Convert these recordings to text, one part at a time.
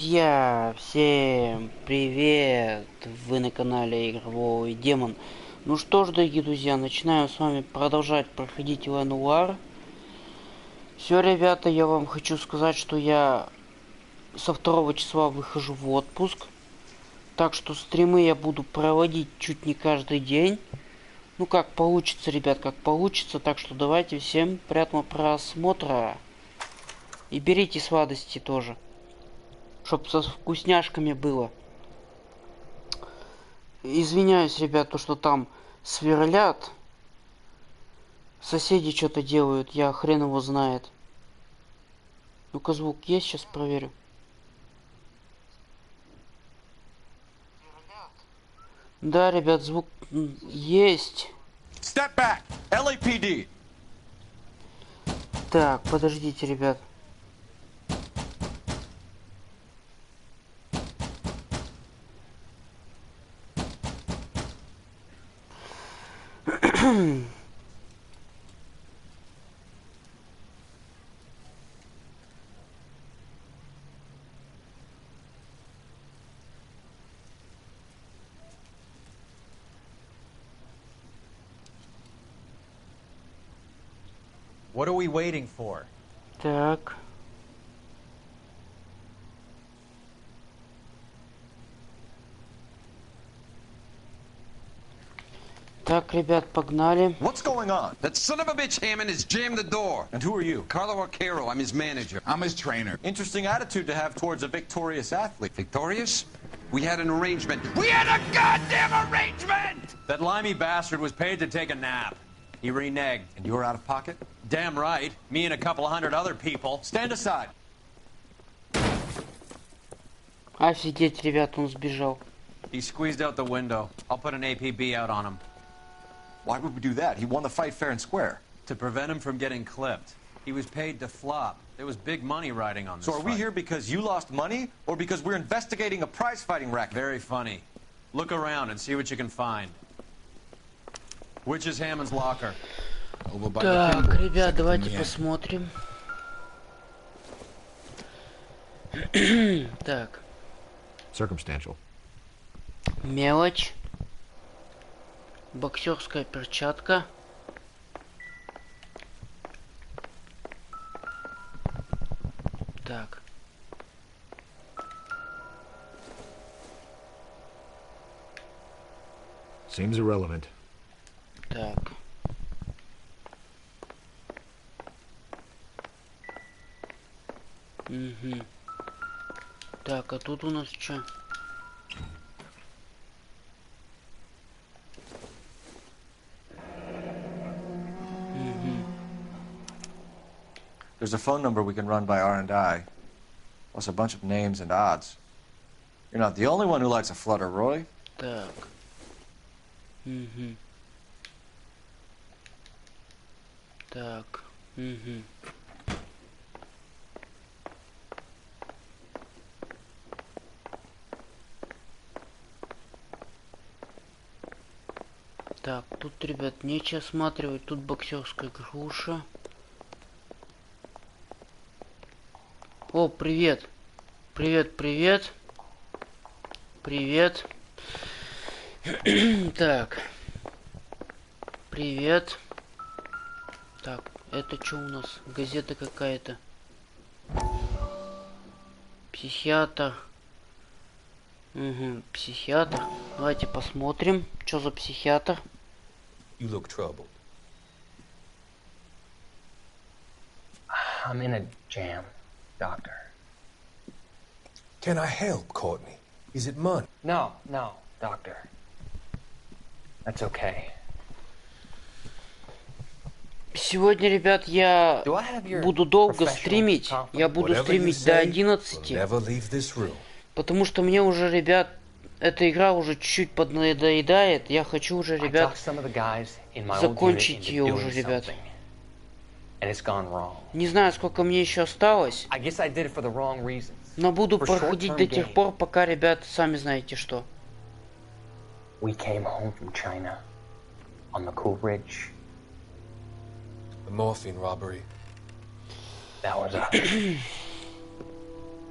Друзья, всем привет! Вы на канале Игровой демон. Ну что ж, дорогие друзья, начинаем с вами продолжать проходить Noire. Все, ребята, я вам хочу сказать, что я со 2 числа выхожу в отпуск. Так что стримы я буду проводить чуть не каждый день. Ну как получится, ребят, как получится. Так что давайте всем приятного просмотра. И берите сладости тоже. Чтоб со вкусняшками было. Извиняюсь, ребят, то что там сверлят. Соседи что-то делают, я хрен его знает. Ну-ка, звук есть, сейчас проверю. Да, ребят, звук есть. Step back. LAPD. Так, подождите, ребят. What are we waiting for? Так. Так, ребят, погнали. What's going on? That son of a bitch Hammond has jammed the door. And who are you? Carlo Arcaro, I'm his manager. I'm his trainer. Interesting attitude to have towards a victorious athlete. Victorious? We had an arrangement. We had a goddamn arrangement! That limey bastard was paid to take a nap. He reneged. And you were out of pocket? Damn right. Me and a couple of hundred other people. Stand aside. Офигеть, ребят, он сбежал. He squeezed out the window. I'll put an APB out on him. Why would we do that? He won the fight fair and square. To prevent him from getting clipped. He was paid to flop. There was big money riding on this So are we fight. here because you lost money or because we're investigating a prize fighting racket? Very funny. Look around and see what you can find. Which is Hammond's locker? Over by Так, the ребят, давайте посмотрим. Так. Circumstantial. Мелочь. Боксерская перчатка. Так. Seems irrelevant. Так. Угу. Так, а тут у нас что? There's a phone number we can run by R&I, plus a bunch of names and odds. You're not the only one who likes a flutter, Roy. Так. Угу. Так. Угу. Так, тут, ребят, нечего осматривать. Тут боксерская груша. О, привет. Привет, привет. Привет. Так. Привет. Так, это что у нас? Газета какая-то. Психиатр. Угу, психиатр. Давайте посмотрим, что за психиатр. You look troubled. I'm in a jam, doctor. Can I help, Courtney? Is it money? No, doctor. That's okay. Сегодня, ребят, я Do I have your буду долго professional стримить. confidence? Я буду Whatever you стримить до say, 11. we'll never leave this room. Потому что мне уже, ребят, эта игра уже чуть-чуть поднадоедает. Я хочу уже, I ребят, talked some of the guys in my old закончить unit ее into уже, doing ребят. something, and it's gone wrong. Не знаю, сколько мне еще осталось, I guess I did it for the wrong reasons. но буду For проходить short-term до тех gain. пор, пока, ребят, сами знаете что. We came home from China on the Cool Ridge. The morphine robbery. That was a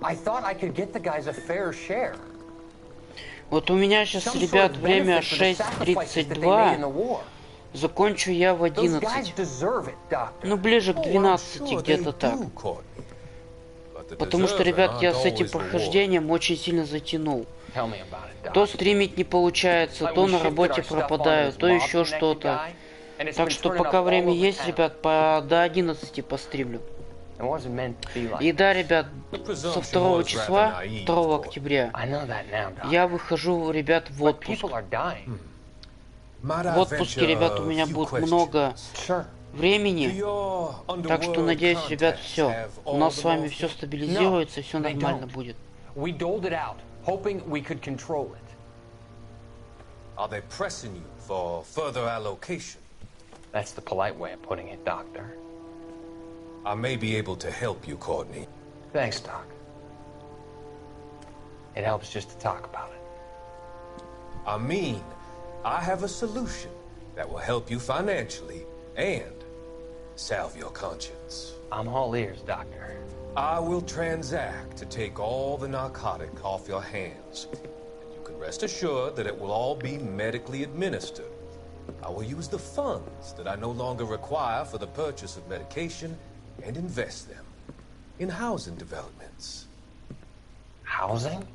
I thought I could get the guys a fair share. Вот у меня сейчас, ребят, время 6:32. Закончу я в 11. Ну, ближе к 12, где-то так. Потому что, ребят, я с этим прохождением очень сильно затянул. То стримить не получается, то на работе пропадаю, то еще что-то. Так что пока время есть, ребят, до 11 постримлю. И да, ребят, со 2 числа, 2 октября, я выхожу, ребят, в отпуск. В отпуске, ребят, у меня будет много времени. Так что, надеюсь, ребят, все. У нас с вами все стабилизируется, все нормально будет. Are they pressing you for further allocation? That's the polite way of putting it, Doctor. I may be able to help you, Courtney. Thanks, Doc. It helps just to talk about it. I mean, I have a solution that will help you financially and salve your conscience. I'm all ears, Doctor. I will transact to take all the narcotic off your hands. You can rest assured that it will all be medically administered. I will use the funds that I no longer require for the purchase of medication and invest them in housing developments. Housing?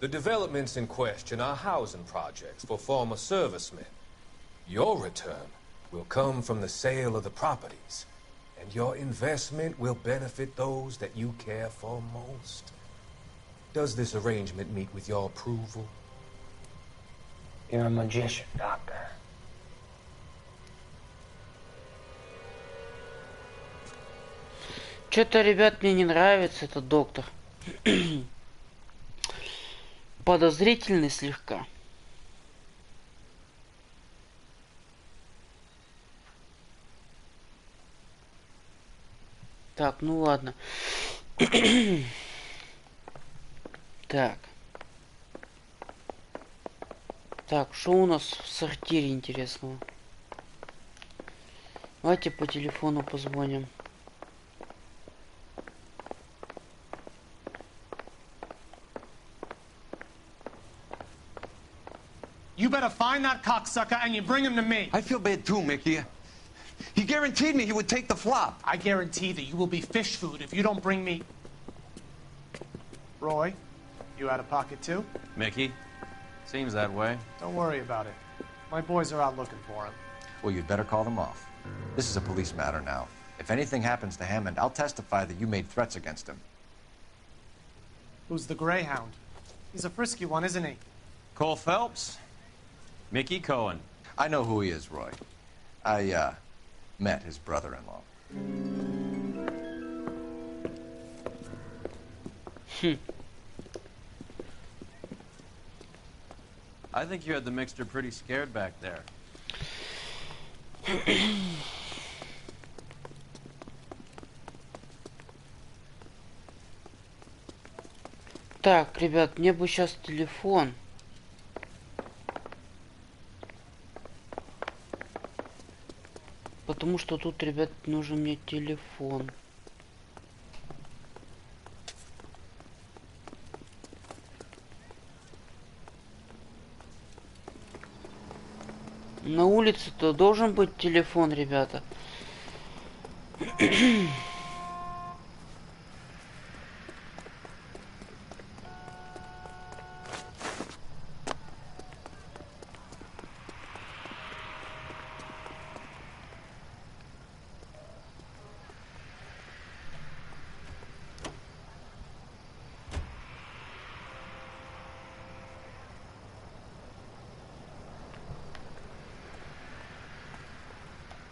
The developments in question are housing projects for former servicemen. Your return will come from the sale of the properties, and your investment will benefit those that you care for most. Does this arrangement meet with your approval? You're a magician, Doctor. Что-то, ребят, мне не нравится этот доктор. Подозрительный слегка. Так, ну ладно. Так. Так, что у нас в сортире интересного? Давайте по телефону позвоним. You better find that cocksucker and you bring him to me. I feel bad too, Mickey. He guaranteed me he would take the flop. I guarantee that you will be fish food if you don't bring me... Roy, you out of pocket too? Mickey? Seems that way. Don't worry about it. My boys are out looking for him. Well, you'd better call them off. This is a police matter now. If anything happens to Hammond, I'll testify that you made threats against him. Who's the Greyhound? He's a frisky one, isn't he? Cole Phelps? Mickey Cohen. I know who he is, Roy. I, met his brother-in-law. I think you had the mixture pretty scared back there. Так, ребят, мне бы сейчас телефон. Потому что тут, ребят, нужен мне телефон. На улице-то должен быть телефон, ребята.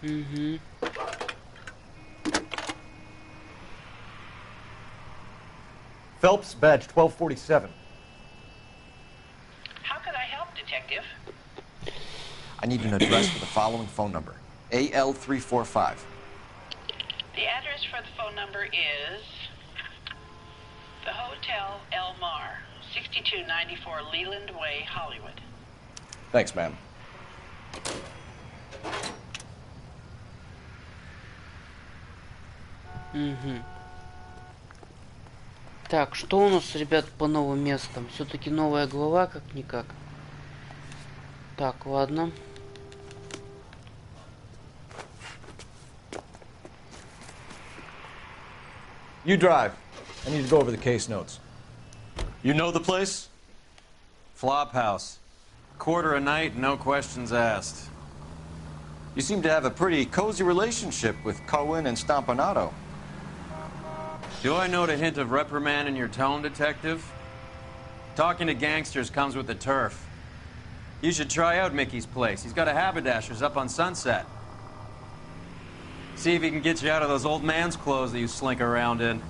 Угу. Phelps, badge 1247. How can I help, Detective? I need an address for the following phone number. AL345. The address for the phone number is the Hotel El Mar, 6294 Leland Way, Hollywood. Thanks, ma'am. Угу. Так, что у нас, ребят, по новым местам? Все-таки новая глава, как-никак. Так, ладно. You drive. I need to go over the case notes. You know the place? Flophouse. Quarter a night, no questions asked. You seem to have a pretty cozy relationship with Cohen and Stompanato. Do I note a hint of reprimand in your tone, detective? Talking to gangsters comes with the turf. You should try out Mickey's place. He's got a haberdasher's up on Sunset. See if he can get you out of those old man's clothes that you slink around in.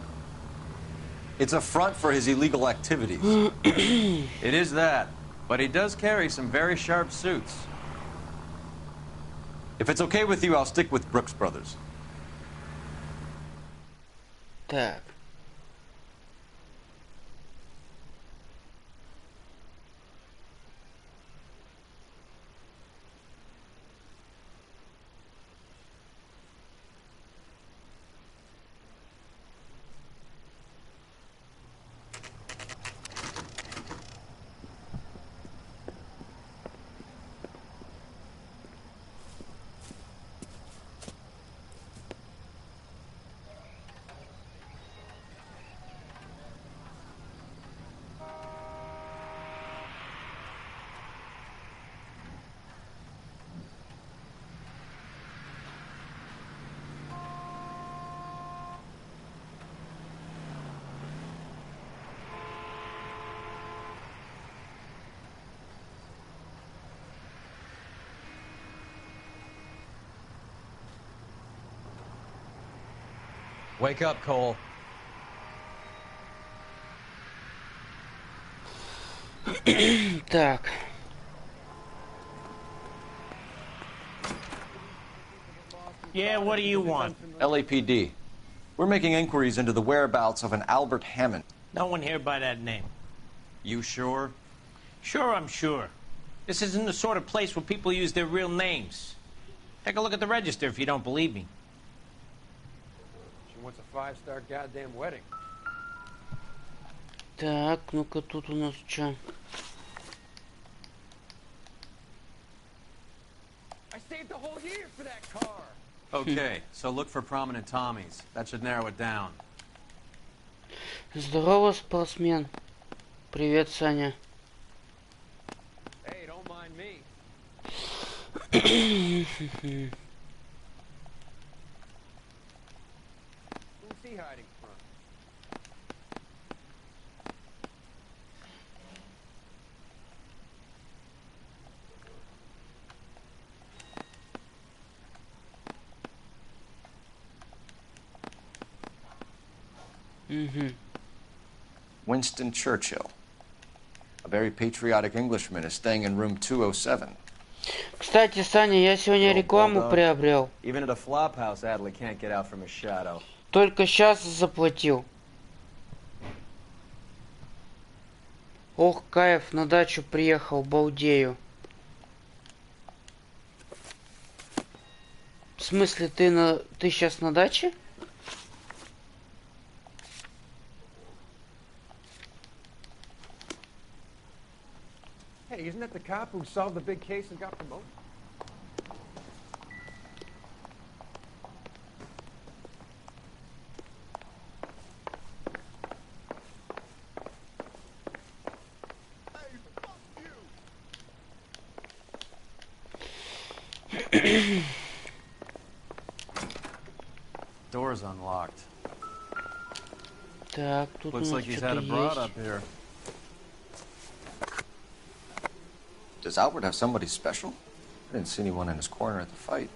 It's a front for his illegal activities. It is that, but he does carry some very sharp suits. If it's okay with you, I'll stick with Brooks Brothers. Так. Wake up, Cole. Так. Yeah, what do you want? LAPD. We're making inquiries into the whereabouts of an Albert Hammond. No one here by that name. You sure? Sure, I'm sure. This isn't the sort of place where people use their real names. Take a look at the register if you don't believe me. She wants a 5-star goddamn wedding. Так, ну-ка тут у нас что? I saved the whole year for that car. Okay, so look for prominent Tommies. That should narrow it down. Здорово, спортсмен. Привет, Саня. Hey, don't mind me. Who's he hiding from? Winston Churchill. A very patriotic Englishman is staying in room 207. Кстати, Саня, я сегодня рекламу приобрел. Even at a flophouse, Adley can't get out from his shadow. Только сейчас заплатил. Ох, кайф, на дачу приехал, балдею. В смысле, ты сейчас на даче? Hey, isn't that the cop who solved the big case and got promoted? Door's unlocked. Так, тут Looks у like нас he's had a что-то broad есть. up here. Does Albert have somebody special? I didn't see anyone in his corner at the fight.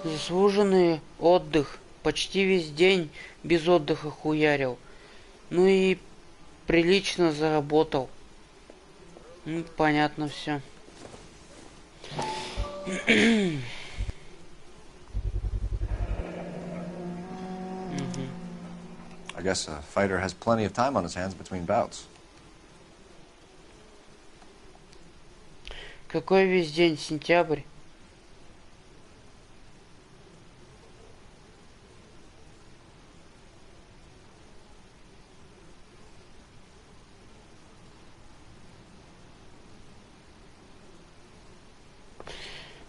Заслуженный отдых. Почти весь день без отдыха хуярил. Ну и прилично заработал. Ну, понятно все. I guess a fighter has plenty of time on his hands between bouts. Какой весь день? Сентябрь?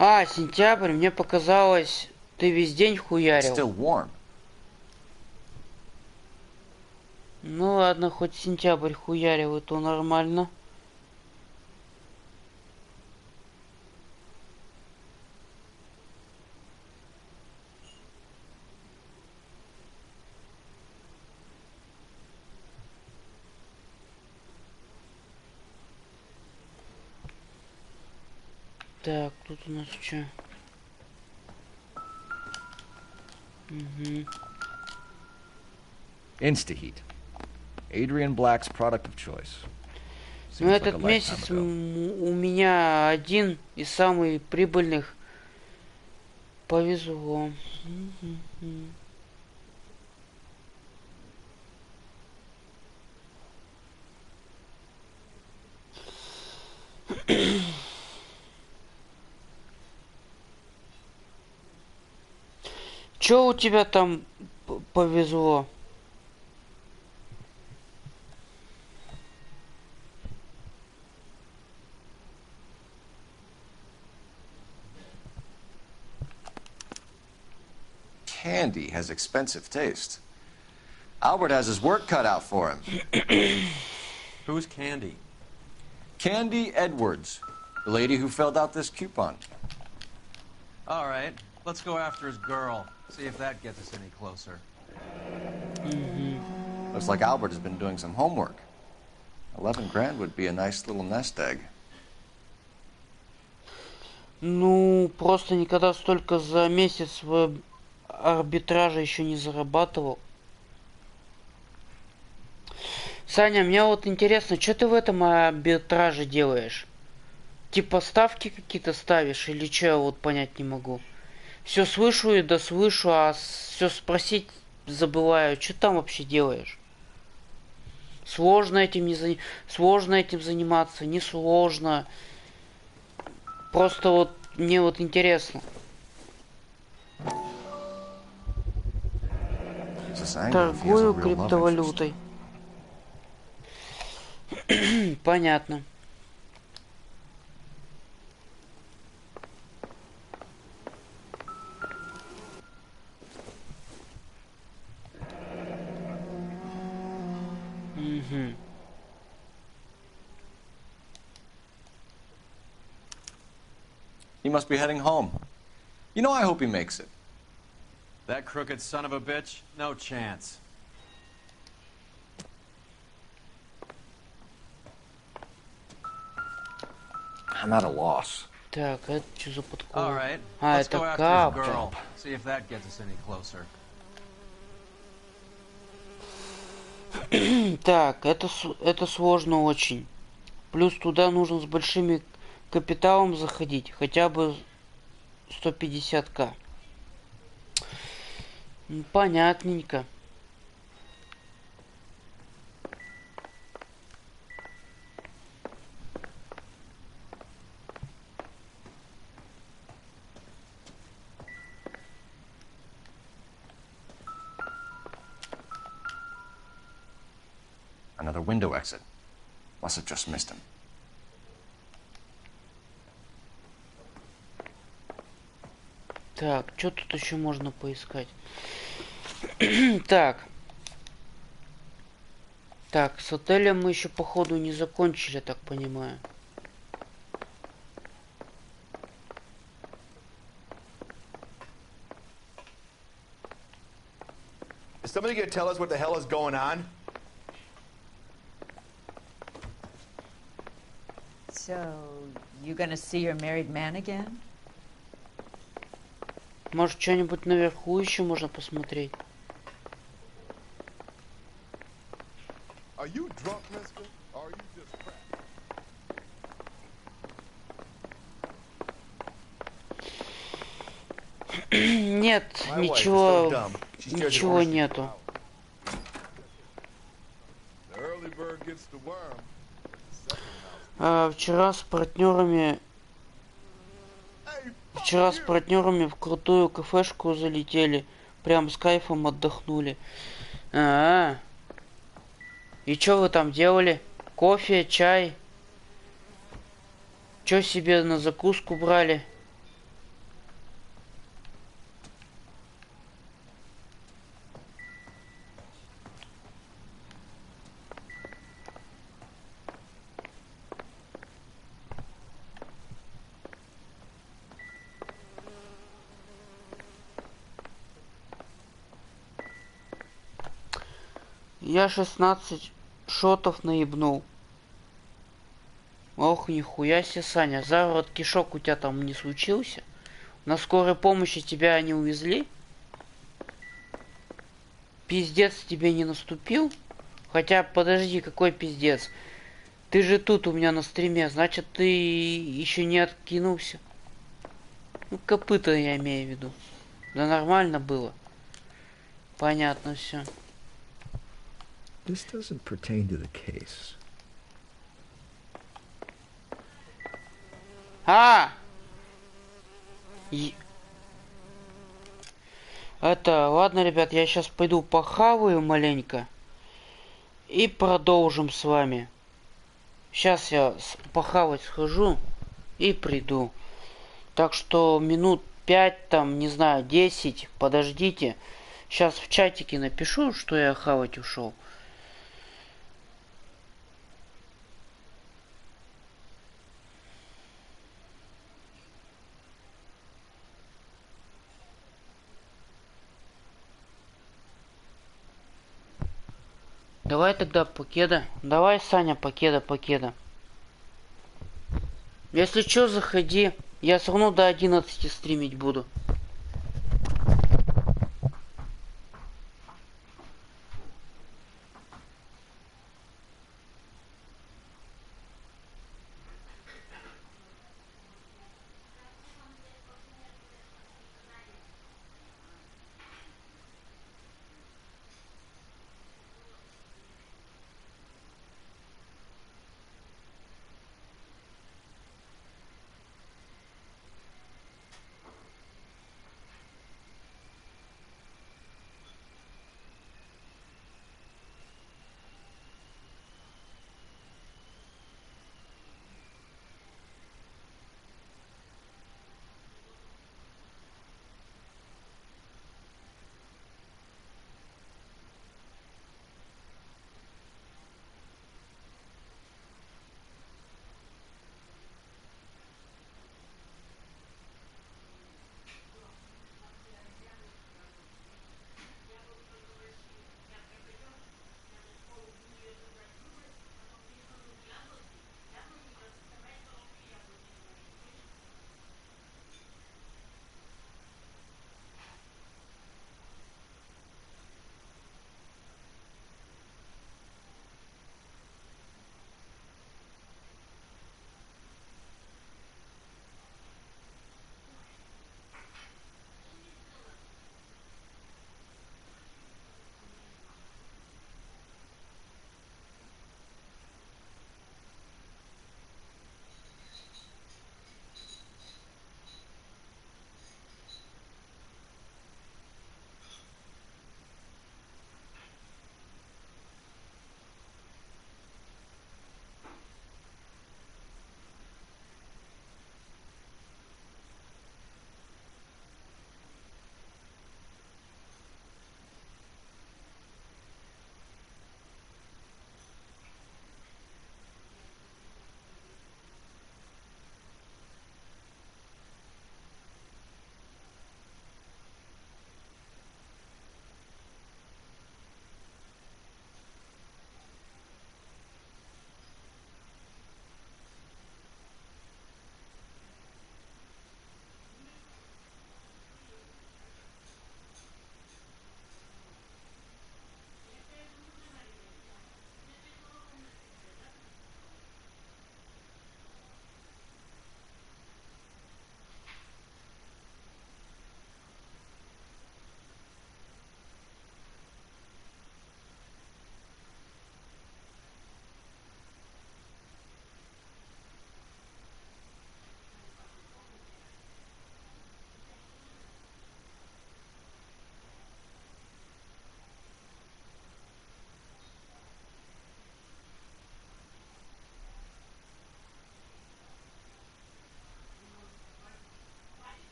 А, сентябрь, мне показалось, ты весь день хуярил. Still warm. Ну ладно, хоть сентябрь хуярил, и то нормально. Так, тут у нас что? Угу. Instaheat. Adrian Black's product of choice. Ну, этот месяц у меня один из самых прибыльных. Повезло. Чё у тебя там повезло? Candy has expensive taste. Albert has his work cut out for him. Who's Candy? Candy Edwards, the lady who filled out this coupon. All right, let's go after his girl. See if that gets us any closer. Looks like Albert has been doing some homework. 11 grand would be a nice little nest egg. Ну, просто никогда столько за месяц в арбитраже еще не зарабатывал. Саня, мне вот интересно, что ты в этом арбитраже делаешь? Типа ставки какие-то ставишь или что, я вот понять не могу. Все слышу и дослышу, а все спросить забываю. Что там вообще делаешь? Сложно этим сложно этим заниматься, не сложно. Просто вот мне вот интересно. Торгую криптовалютой. Понятно. He must be heading home. You know, I hope he makes it. That crooked son of a bitch? No chance. I'm at a loss. Так, это что за подкол? All right, А, let's go это after his капля. girl. See if that gets us any closer. Так, это сложно очень. Плюс туда нужно с большими капиталом заходить. Хотя бы 150к. Понятненько. Another window exit. Must have just missed him. Так, что тут еще можно поискать? Так. Так, с отелем мы еще походу не закончили, так понимаю. Is somebody gonna tell us what the hell is going on? So, you gonna see your married man again? Может, что-нибудь наверху еще можно посмотреть? Are you drunk, mister? Or are you just crap? Нет, ничего нету. Вчера с партнерами в крутую кафешку залетели. Прям с кайфом отдохнули. И что вы там делали? Кофе, чай? Что себе на закуску брали? Я 16 шотов наебнул. Ох, нихуя себе, Саня. Заворот кишок у тебя там не случился? На скорой помощи тебя не увезли? Пиздец тебе не наступил? Хотя, подожди, какой пиздец? Ты же тут у меня на стриме, значит, ты еще не откинулся. Ну, копыта я имею в виду. Да нормально было. Понятно все. This doesn't pertain to the case. Это, ладно, ребят, я сейчас пойду похаваю маленько. И продолжим с вами. Сейчас я похавать схожу и приду. Так что минут 5, там, не знаю, 10, подождите. Сейчас в чатике напишу, что я хавать ушел. Давай тогда покеда. Давай, Саня, покеда. Если что, заходи. Я все равно до 11 стримить буду.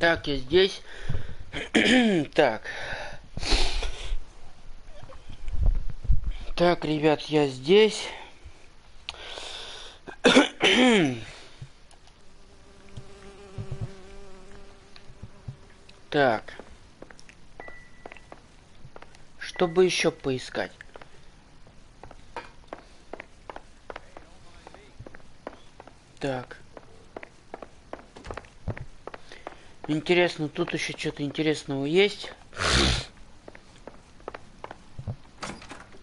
Так, я здесь. Так. Так, ребят, я здесь. Так. Чтобы еще поискать. Так. Интересно, тут еще что-то интересного есть?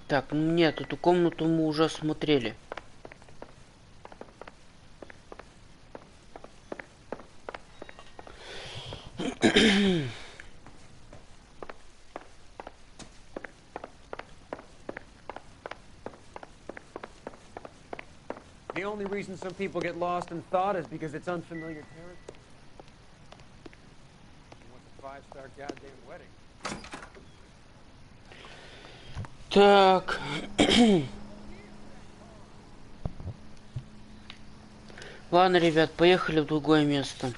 Так, ну нет, эту комнату мы уже осмотрели. The only reason some people get lost in thought is because it's unfamiliar territory. What's a five-star goddamn wedding? Так. Ладно, ребят, поехали в другое место.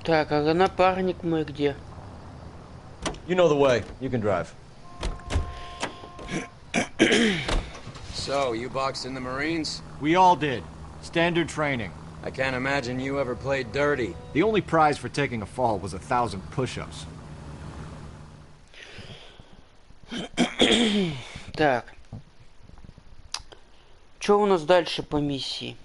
Так, а напарник мой где? You know the way. You can drive. So, you boxed in the Marines? We all did. Standard training. I can't imagine you ever played dirty. The only prize for taking a fall was 1,000 push-ups. Так. Что у нас дальше по миссии?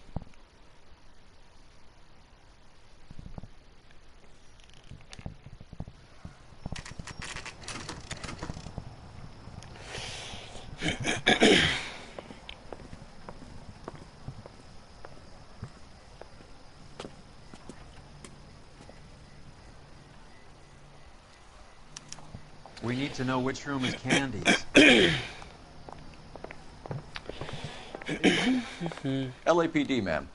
We need to know which room is Candy's. LAPD, ma'am.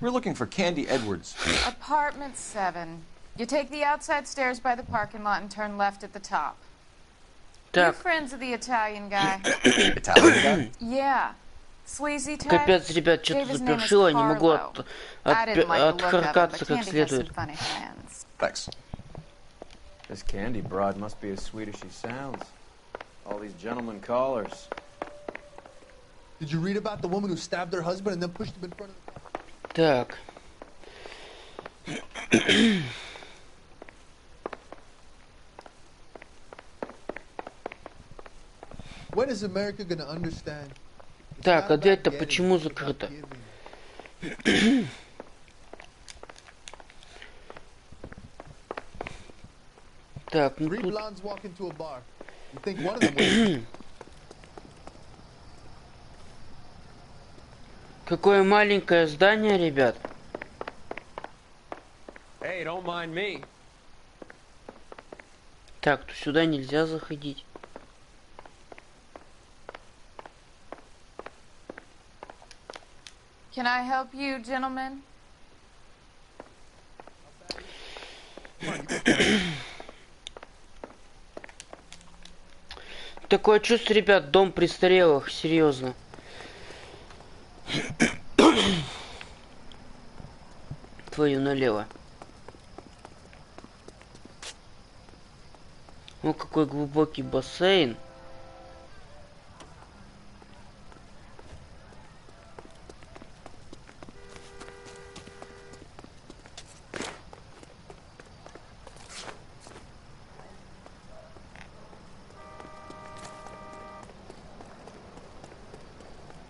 We're looking for Candy Edwards. Apartment 7. You take the outside stairs by the parking lot and turn left at the top. You friends of the Italian guy? Italian guy? Yeah. Sleazy type. Капец, ребят, что-то запершило, не могу отхаркаться как следует. Thanks. This Candy broad must be as sweet as she sounds. All these gentlemen callers. Did you read about the woman who stabbed her husband and then pushed him in front of the... Так. When is America gonna understand? Так, а дверь-то почему закрыта? Так, ну тут... Какое маленькое здание, ребят. Hey, don't mind me. Так, то сюда нельзя заходить. Can I help you, gentlemen? Такое чувство, ребят, дом престарелых, серьезно. Твою налево. О, какой глубокий бассейн.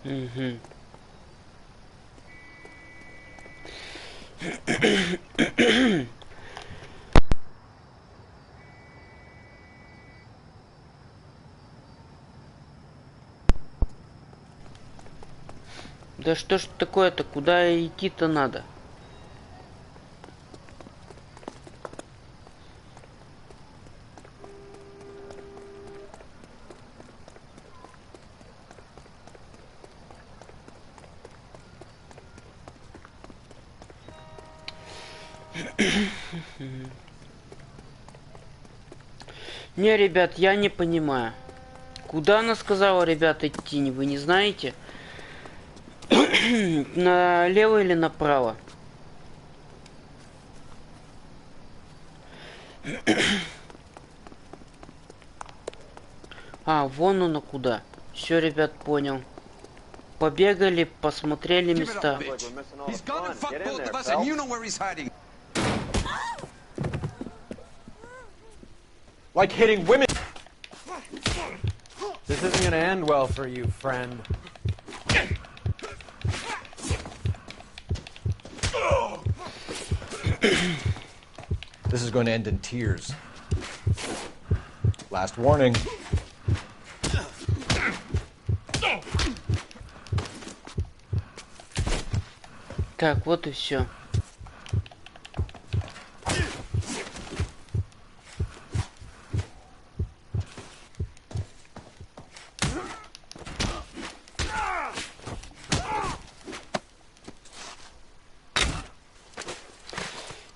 Угу. Да что ж такое-то? Куда идти-то надо? Не, ребят, я не понимаю. Куда она сказала, ребят, идти, вы не знаете? Налево или направо? А, вон оно куда. Все, ребят, понял. Побегали, посмотрели места. Like hitting women. This isn't gonna end well for you, friend. This is going to end in tears. Last warning. Так, вот и все.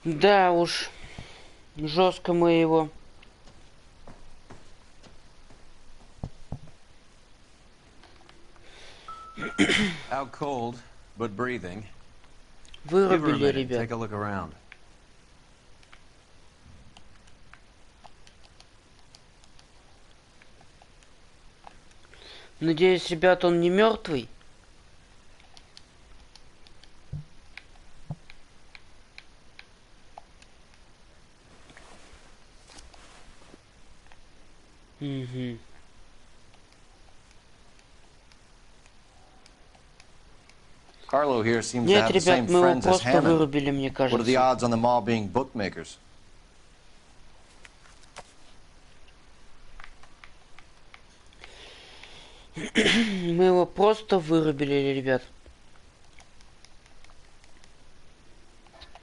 Да уж, жестко мы его. Out cold, but breathing. Вырубили, ребят. Take a look around. Надеюсь, ребят, он не мертвый. Угу. Carlo here seems to Нет, have the same ребят, мы его friends as просто Hammond. вырубили, мне What are кажется. the odds on them all being bookmakers? Мы его просто вырубили, ребят.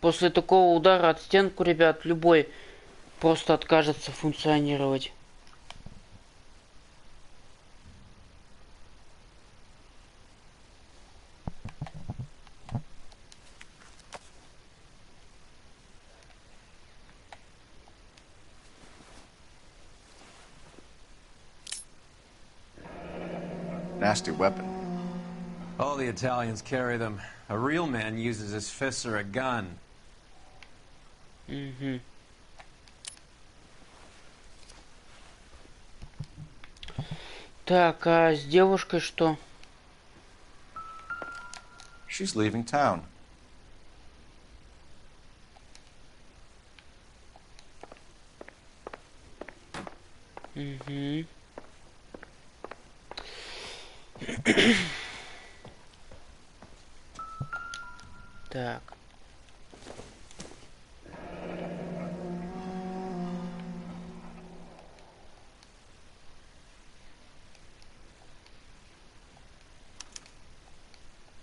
После такого удара от стенку, ребят, любой просто откажется функционировать. Nasty weapon. All the Italians carry them. A real man uses his fists or a gun. Угу. Так, а с девушкой что? She's leaving town. Угу. Так.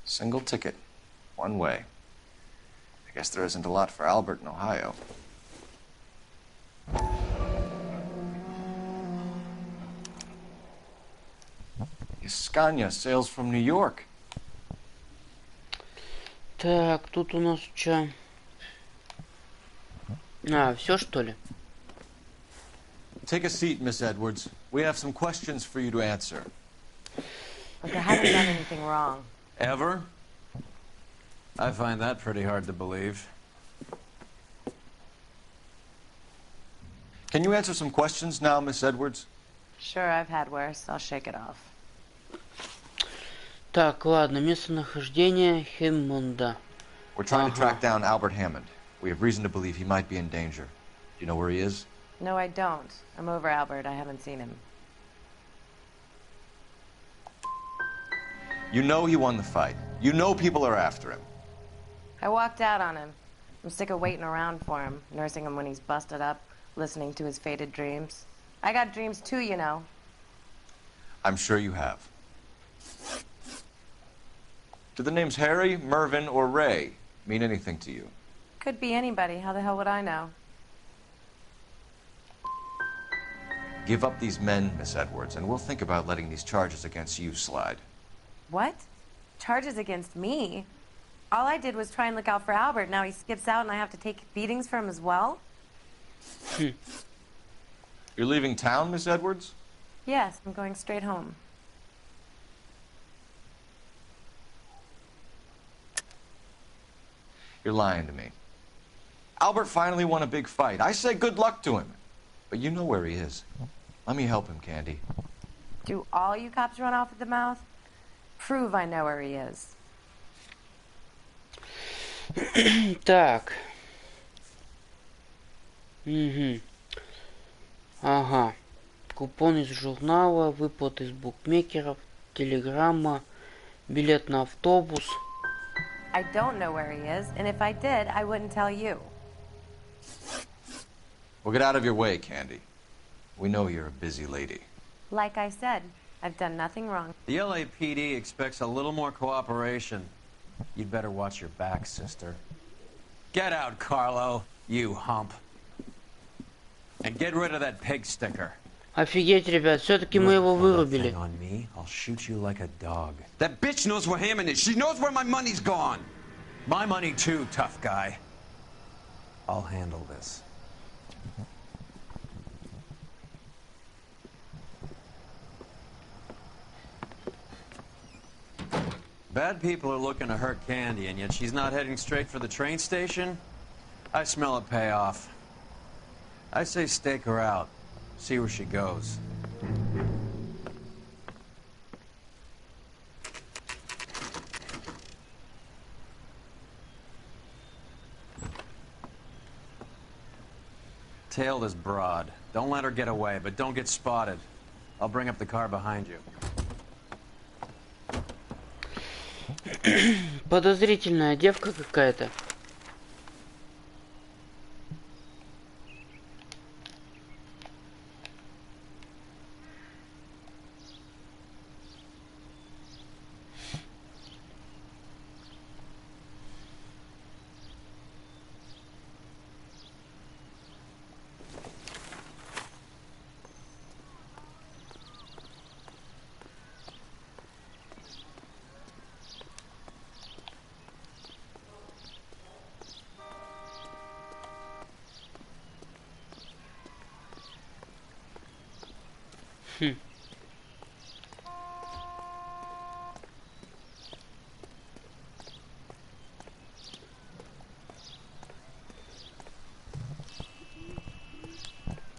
Single ticket. One way. I guess there isn't a lot for Albert in Ohio. Scania sails from New York. Так, тут у нас что? А, все что ли? Take a seat, Miss Edwards. We have some questions for you to answer. Look, I haven't done anything wrong. Ever? I find that pretty hard to believe. Can you answer some questions now, Miss Edwards? Sure, I've had worse. I'll shake it off. Так, ладно, местонахождение Хеммонда. We're trying to track down Albert Hammond. We have reason to believe he might be in danger. Do you know where he is? No, I don't. I'm over Albert. I haven't seen him. You know he won the fight. You know people are after him. I walked out on him. I'm sick of waiting around for him, nursing him when he's busted up, listening to his faded dreams. I got dreams too, you know. I'm sure you have. Do the names Harry, Mervyn, or Ray mean anything to you? Could be anybody. How the hell would I know? Give up these men, Miss Edwards, and we'll think about letting these charges against you slide. What? Charges against me? All I did was try and look out for Albert. Now he skips out and I have to take beatings for him as well? You're leaving town, Miss Edwards? Yes, I'm going straight home. You're lying to me. Albert finally won a big fight. I say good luck to him. But you know where he is. Let me help him, Candy. Do all you cops run off at the mouth? Prove I know where he is. Так. Угу. Ага. Купон из журнала, выплаты из букмекеров, телеграмма, билет на автобус. I don't know where he is, and if I did, I wouldn't tell you. Well, get out of your way, Candy. We know you're a busy lady. Like I said, I've done nothing wrong. The LAPD expects a little more cooperation. You'd better watch your back, sister. Get out, Carlo, you hump. And get rid of that pig sticker. Офигеть, ребят, все-таки мы его вырубили. On me, I'll shoot you like a dog. That bitch knows where Hammond is. She knows where my money's gone. My money too, tough guy. I'll handle this. Bad people are looking to hurt Candy, and yet she's not heading straight for the train station? I smell a payoff. I say stake her out. See where she goes. Tail this broad. Don't let her get away, but don't get spotted. I'll bring up the car behind you. Подозрительная девка какая-то.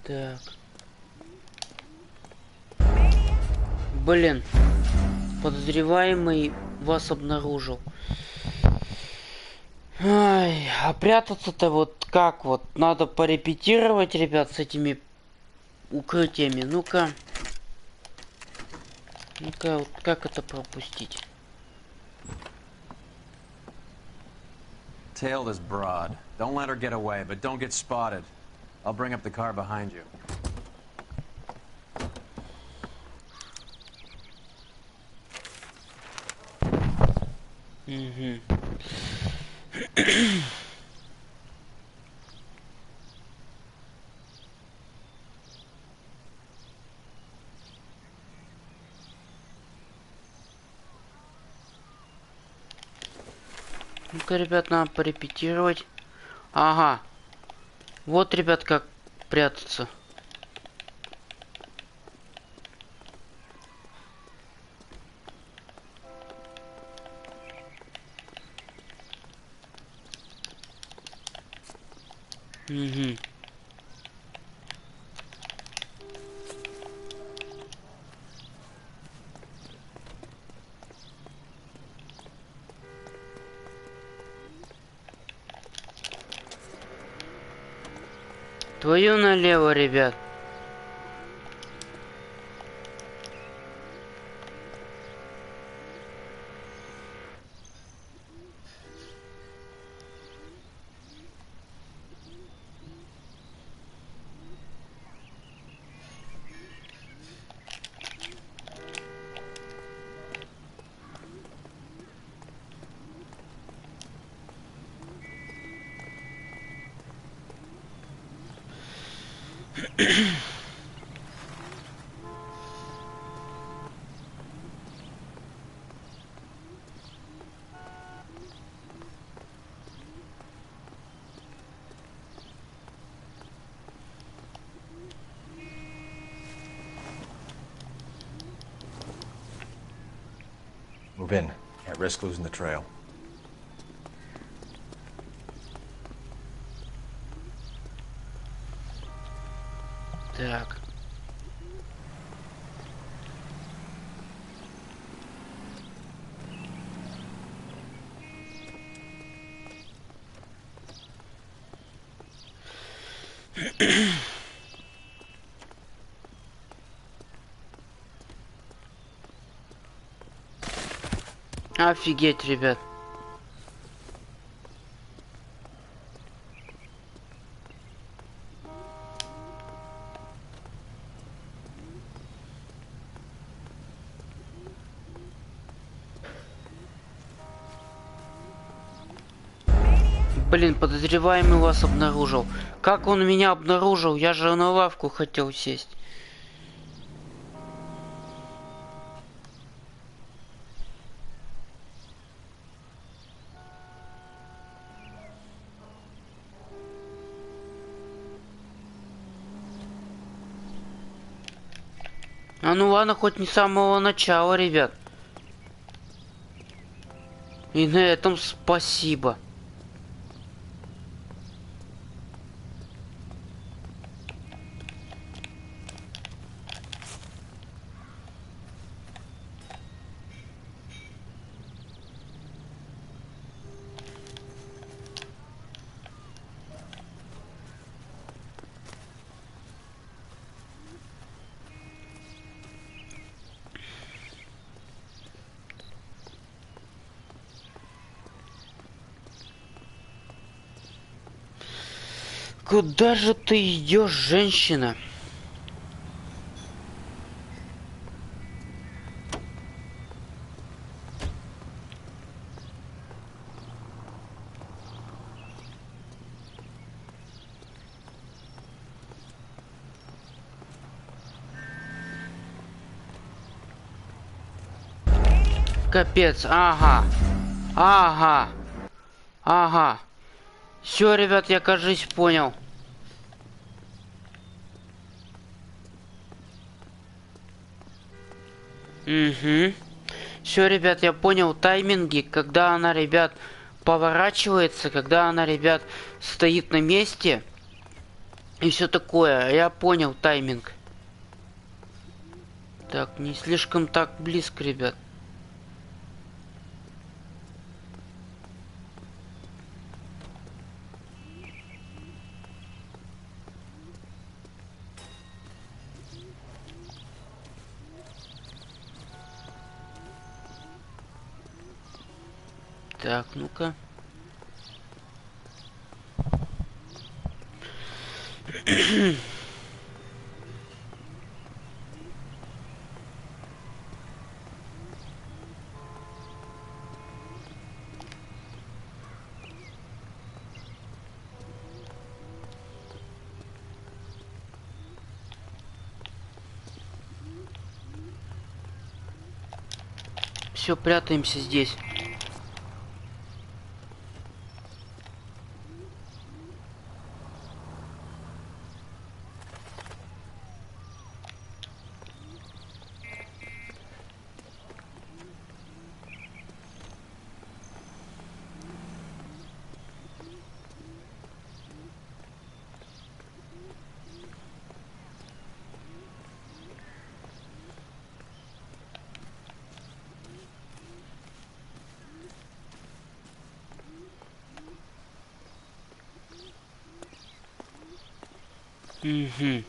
Так. Блин. Подозреваемый вас обнаружил. Ай, а прятаться-то вот как вот? Надо порепетировать, ребят, с этими укрытиями. Ну-ка. Ну-ка, вот как это пропустить? Tail this broad. Don't let her get away, but don't get spotted. I'll bring up the car behind you. Угу. Ну-ка, ребят, надо порепетировать. Ага. Вот, ребят, как прятаться. Угу. Твою налево, ребят. Move in. Can't risk losing the trail. Так. Офигеть, ребят. Блин, подозреваемый вас обнаружил. Как он меня обнаружил? Я же на лавку хотел сесть. А ну ладно, хоть не с самого начала, ребят. И на этом спасибо. Куда же ты идешь, женщина? Капец, ага. Ага. Ага. Все, ребят, я, кажись, понял. Угу. Все, ребят, я понял тайминги, когда она, ребят, поворачивается, когда она, ребят, стоит на месте. И все такое. Я понял тайминг. Так, не слишком так близко, ребят. Так, ну-ка. Все, прятаемся здесь. Угу.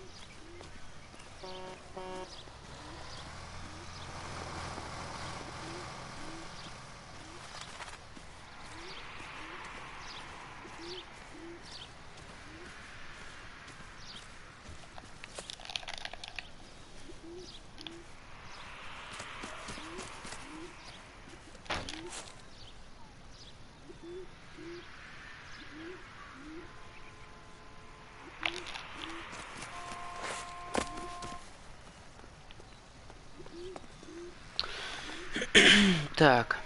Так.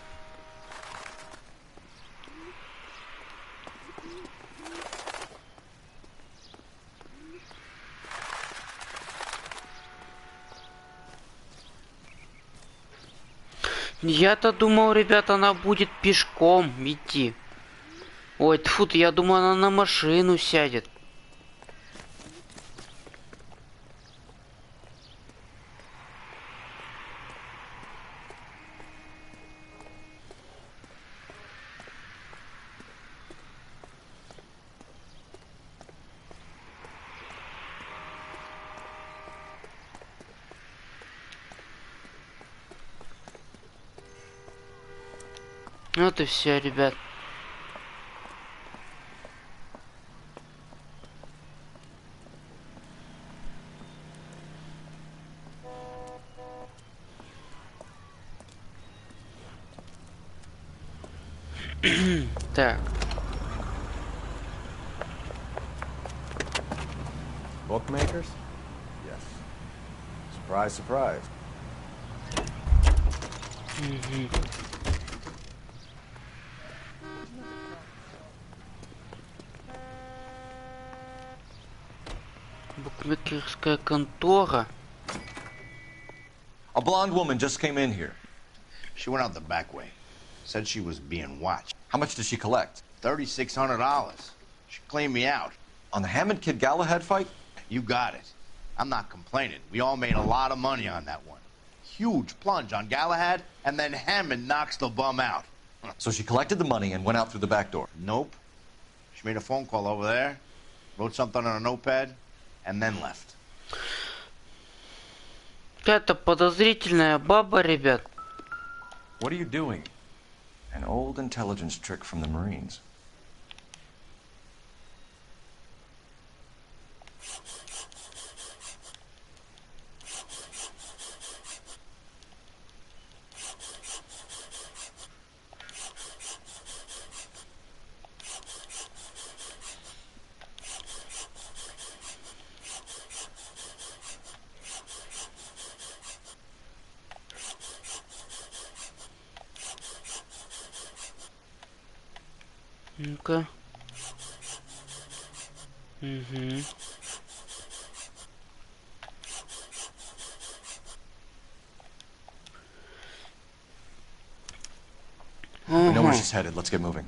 Я-то думал, ребята, она будет пешком идти. Ой, тьфу, я думал, она на машину сядет. Вот и все, ребят. Так. Bookmakers? Yes. Surprise, surprise. Букмекерская контора. A blonde woman just came in here. She went out the back way. Said she was being watched. How much did she collect? $3,600. She cleaned me out. On the Hammond Kid Galahad fight? You got it. I'm not complaining. We all made a lot of money on that one. Huge plunge on Galahad, and then Hammond knocks the bum out. So she collected the money and went out through the back door? Nope. She made a phone call over there, wrote something on a notepad, and then left. Это подозрительная баба, ребят. What are you doing? An old intelligence trick from the Marines. Ну-ка. Угу. We know where she's headed. Let's get moving.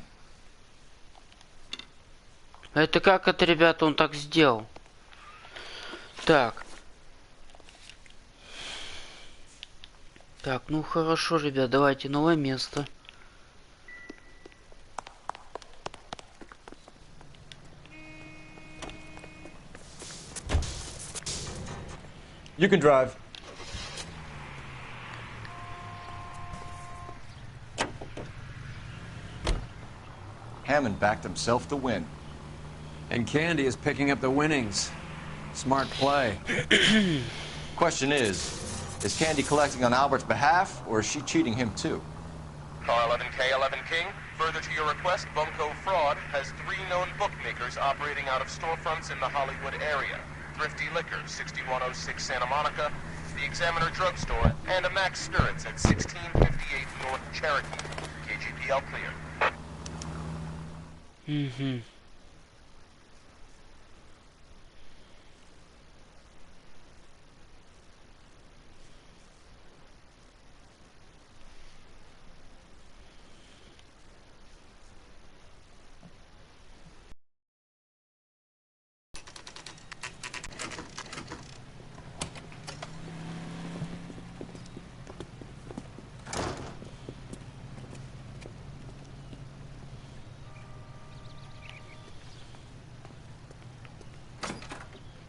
Это как это, ребята, он так сделал? Так. Так, ну хорошо, ребят, давайте новое место. You can drive. Hammond backed himself to win. And Candy is picking up the winnings. Smart play. Question is Candy collecting on Albert's behalf, or is she cheating him too? Car 11K 11 King, further to your request, Bunko Fraud has 3 known bookmakers operating out of storefronts in the Hollywood area. Thrifty Liquor, 6106 Santa Monica, the Examiner Drugstore, and a Max Spirits at 1658 North Cherokee. KGPL clear. Угу.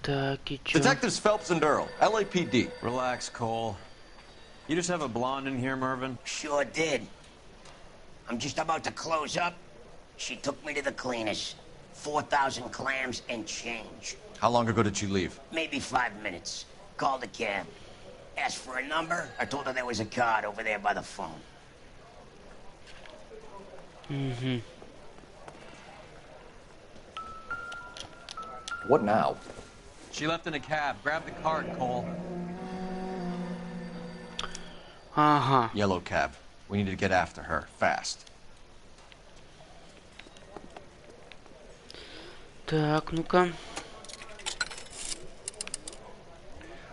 Так, и чё? Detectives Phelps and Earl, LAPD. Relax, Cole. You just have a blonde in here, Mervyn? Sure did. I'm just about to close up. She took me to the cleaners. 4,000 clams and change. How long ago did she leave? Maybe 5 minutes. Called a cab. Asked for a number. I told her there was a card over there by the phone. Mm-hmm. What now? She left in a cab. Grab the card, Cole. Ага. Yellow cab. We need to get after her, fast. Так, ну-ка.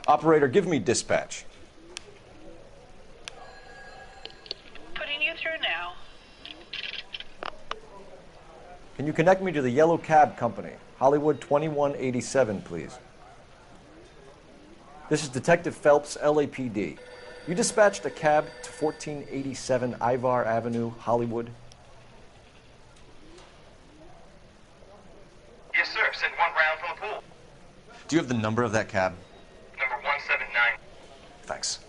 Operator, give me dispatch. Can you connect me to the Yellow Cab Company, Hollywood 2187, please? This is Detective Phelps, LAPD. You dispatched a cab to 1487 Ivar Avenue, Hollywood? Yes, sir. Sent one round from the pool. Do you have the number of that cab? Number 179. Thanks.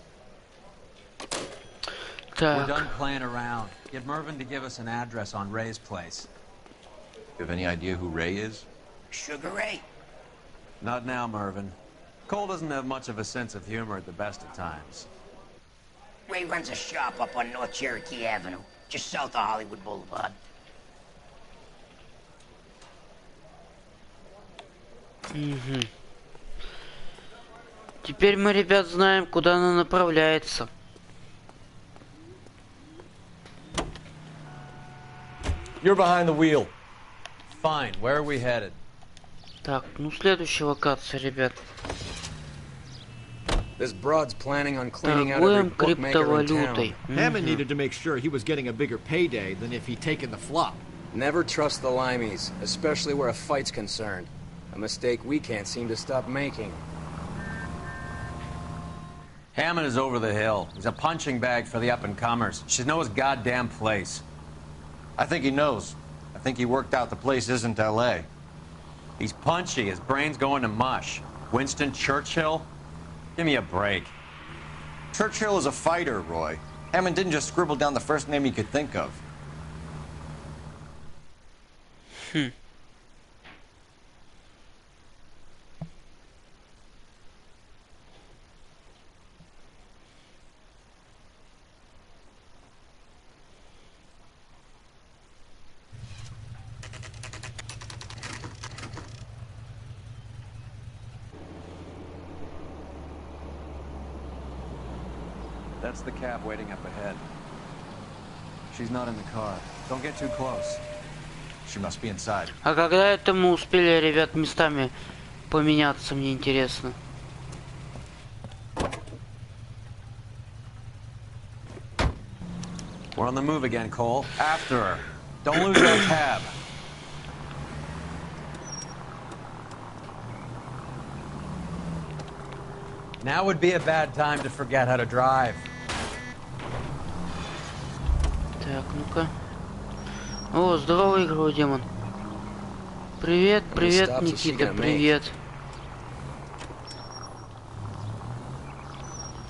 We're done playing around. Get Mervyn to give us an address on Ray's place. You have any idea who Ray is? Sugar Ray? Not now, Mervyn. Cole doesn't have much of a sense of humor at the best of times. Ray runs a shop up on North Cherokee Avenue, just south of Hollywood Boulevard. Угу. Теперь мы, ребят, знаем, куда она направляется. You're behind the wheel. Fine. Where are we headed? Так, ну следующая локация, ребят. This broad's planning on cleaning out Торгуем every bookmaker in town. криптовалютой. Hammond needed to make sure he was getting a bigger payday than if he'd taken the flop. Never trust the limeys, especially where a fight's concerned. A mistake we can't seem to stop making. Hammond is over the hill. He's a punching bag for the up-and-comers. Should know his goddamn place. I think he knows. I think he worked out the place isn't L.A. He's punchy. His brain's going to mush. Winston Churchill? Give me a break. Churchill is a fighter, Roy. Hammond didn't just scribble down the first name he could think of. That's the cab waiting up ahead. She's not in the car. Don't get too close. She must be inside. А когда это мы успели, ребят, местами поменяться, мне интересно. We're on the move again, Cole. After her. Don't lose that cab. Now would be a bad time to forget how to drive. Так, ну-ка. О, здорово, Игровой, демон. Привет, привет, Никита, привет.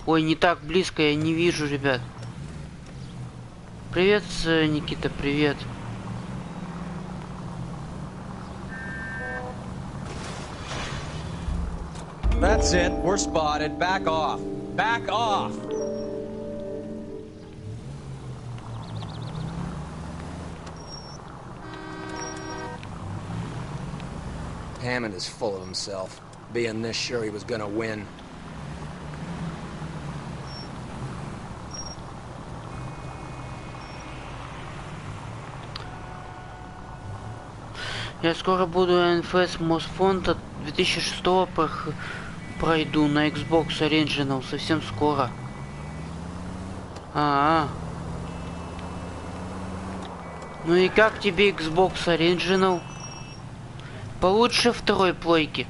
Ой, не так близко, я не вижу, ребят. Привет, Никита, привет. That's it. We're spotted. Back off. Back off. Hammond is full of himself, being this sure he was gonna win. Я скоро буду NFS Мосфонда 2006 пройду на Xbox Original совсем скоро. Ну и как тебе Xbox Original? Получше второй плойки?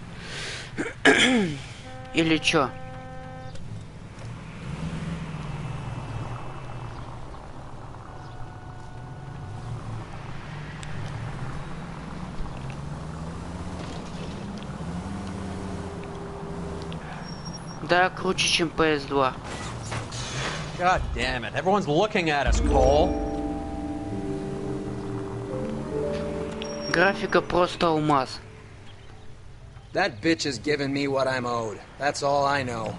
Или чё? Да, круче, чем PS2. God damn it. Everyone's looking at us, Cole. Графика просто алмаз. That bitch is giving me what I'm owed. That's all I know.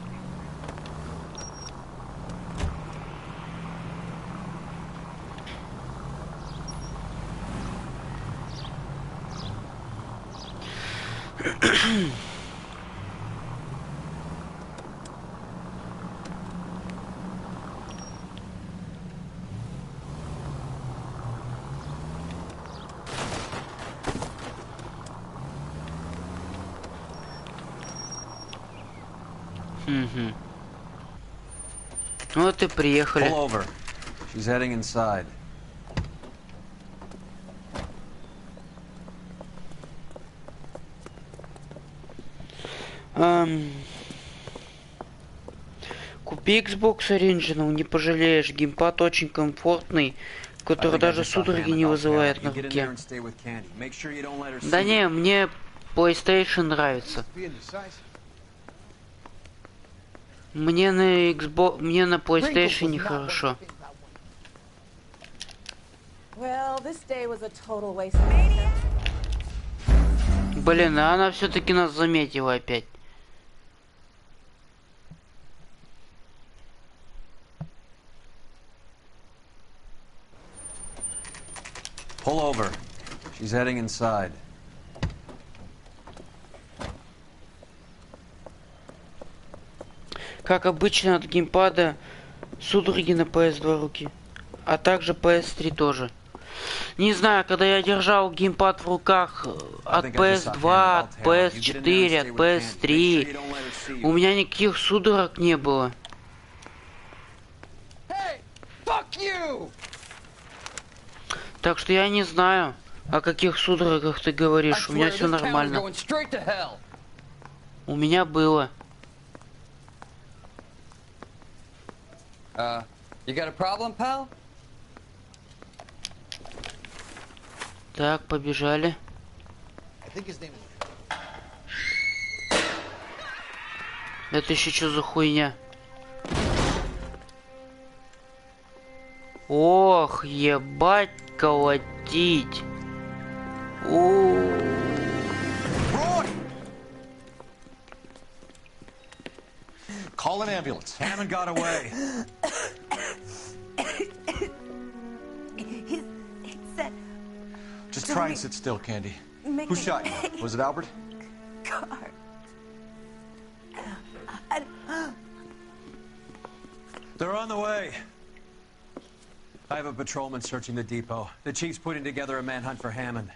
Угу. Вот и приехали. Pull over. She's heading inside. Купи Xbox Original, не пожалеешь. Геймпад очень комфортный, который даже судороги не вызывает на руке. Да не, мне PlayStation нравится. Мне на Xbox, мне на PlayStation нехорошо. Блин, а она все-таки нас заметила опять. Pull over. She's heading inside. Как обычно от геймпада судороги на PS2 руки, а также PS3 тоже. Не знаю, когда я держал геймпад в руках от PS2, от PS4, от PS3, у меня никаких судорог не было. Так что я не знаю, о каких судорогах ты говоришь. У меня все нормально. У меня было. You got a problem, pal? Так, побежали. Это еще что за хуйня? Ох, ебать, колотить. Call an ambulance. Hammond got away. He said... Just try and sit still, Candy. Who shot you? Was it Albert? Car. They're on the way. I have a patrolman searching the depot. The chief's putting together a manhunt for Hammond.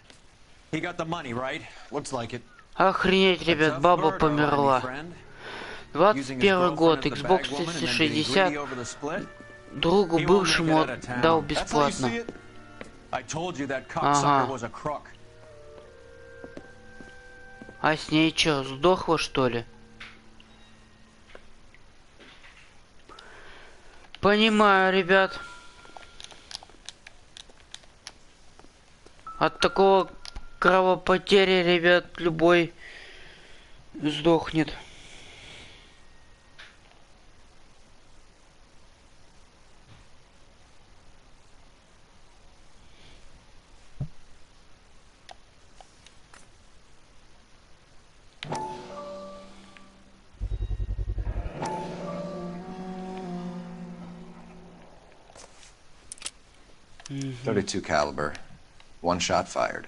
He got the money, right? Looks like it. Охренеть, ребят, баба померла. 21 год, Xbox 360 другу бывшему дал бесплатно. Ага. А с ней что, сдохла что ли? Понимаю, ребят. От такого кровопотери, ребят, любой сдохнет. .32 caliber. One shot fired.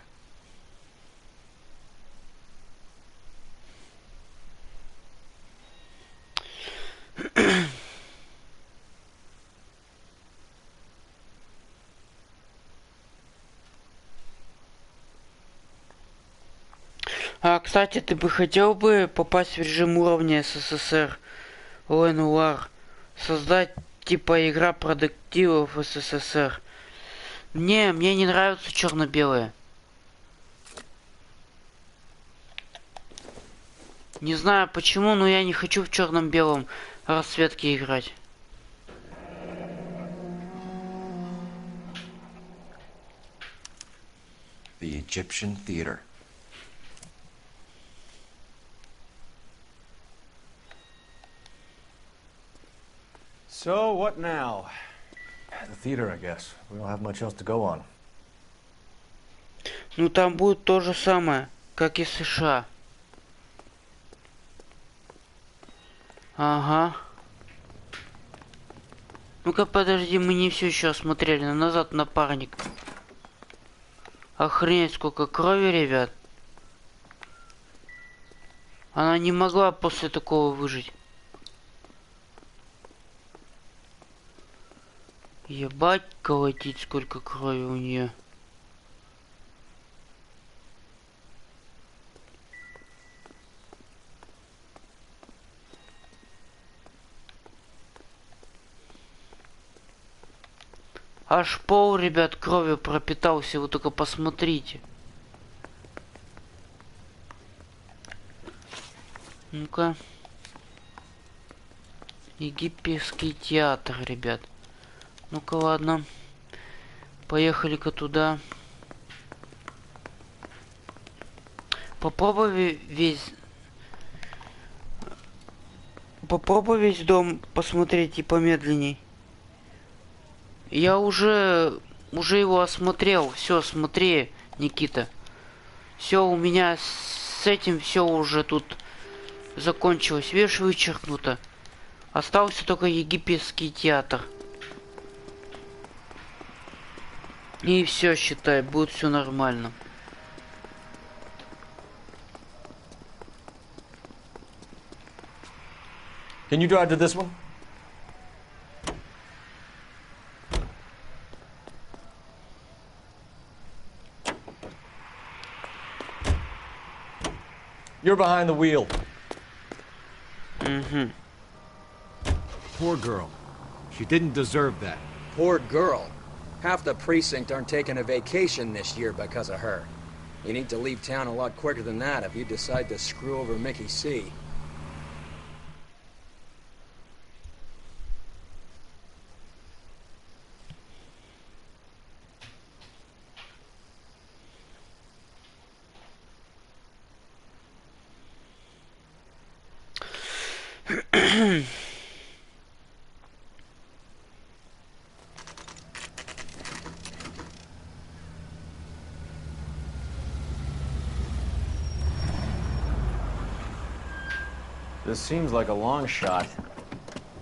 А, кстати, ты бы хотел бы попасть в режим уровня СССР? Noire. Создать типа игра про детективов СССР. Мне не нравятся черно-белые. Не знаю почему, но я не хочу в черном-белом расцветке играть. The Egyptian Theater. So, what now? The theater, I guess. We don't have much else to go on. Ну там будет то же самое, как и США. Ага. Ну-ка, подожди, мы не все еще осмотрели. Назад, напарник. Охренеть, сколько крови, ребят. Она не могла после такого выжить. Ебать, колотить, сколько крови у нее. Аж пол, ребят, кровью пропитался, вы только посмотрите. Ну-ка. Египетский театр, ребят. Ну-ка, ладно. Поехали-ка туда. Попробуй весь дом посмотреть и помедленней. Я уже его осмотрел. Все, смотри, Никита. Все, у меня с этим все уже тут закончилось. Видишь, вычеркнуто. Остался только египетский театр. И все, считай, будет все нормально. Can you drive to this one? You're behind the wheel. Mm-hmm. Poor girl. She didn't deserve that. Poor girl. Half the precinct aren't taking a vacation this year because of her. You need to leave town a lot quicker than that if you decide to screw over Mickey C. This seems like a long shot.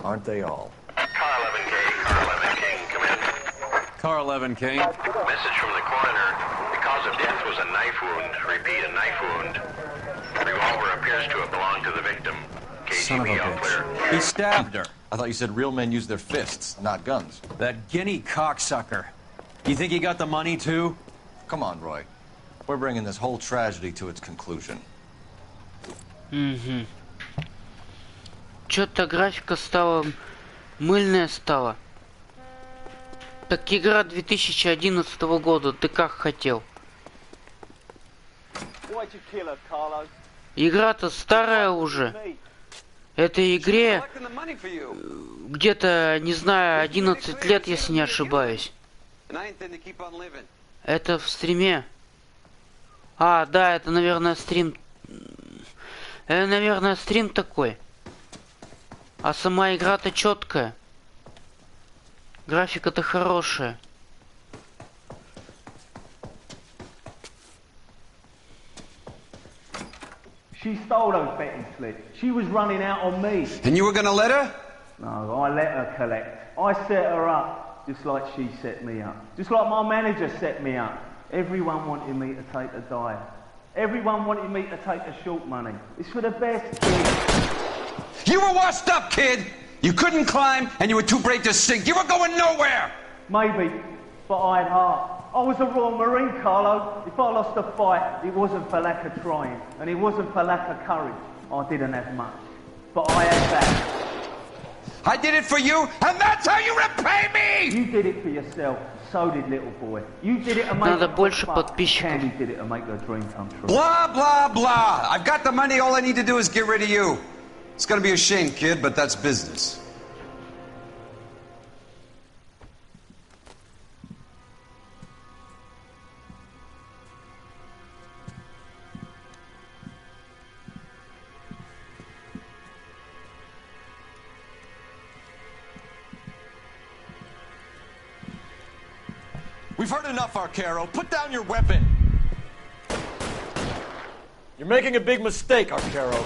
Aren't they all? Car 11K, Car 11 King, come in. Car 11 King. Message from the coroner. The cause of death was a knife wound. Repeat, a knife wound. The revolver appears to have belonged to the victim. Son of a KGB all clear. bitch. He stabbed her. I thought you said real men use their fists, not guns. That guinea cocksucker. You think he got the money too? Come on, Roy. We're bringing this whole tragedy to its conclusion. Угу. Чё-то графика стала мыльная стала. Так игра 2011 года, ты как хотел? Игра-то старая уже. Этой игре где-то, не знаю, 11 лет, если не ошибаюсь. Это в стриме. А, да, это, наверное, стрим. Это, наверное, стрим такой. А сама игра-то четкая. Графика-то хорошая. She stole those betting slips. She was running out on me. And you were gonna let her? No, I let her collect. I set her up just like she set me up. Just like my manager set me up. Everyone wanted me to take a dive. Everyone wanted me to take the short money. It's for the best, kid. You were washed up, kid! You couldn't climb, and you were too brave to sink. You were going nowhere! Maybe, but I had heart. I was a Royal Marine, Carlo. If I lost a fight, it wasn't for lack of trying, and it wasn't for lack of courage. I didn't have much, but I had that. I did it for you, and that's how you repay me! You did it for yourself. So did little boy. You did it to make Надо больше подписчиков. Candy did it to make her dream come true. Blah, blah, blah. I've got the money. All I need to do is get rid of you. It's gonna be a shame, kid, but that's business. We've heard enough, Arcaro. Put down your weapon. You're making a big mistake, Arcaro.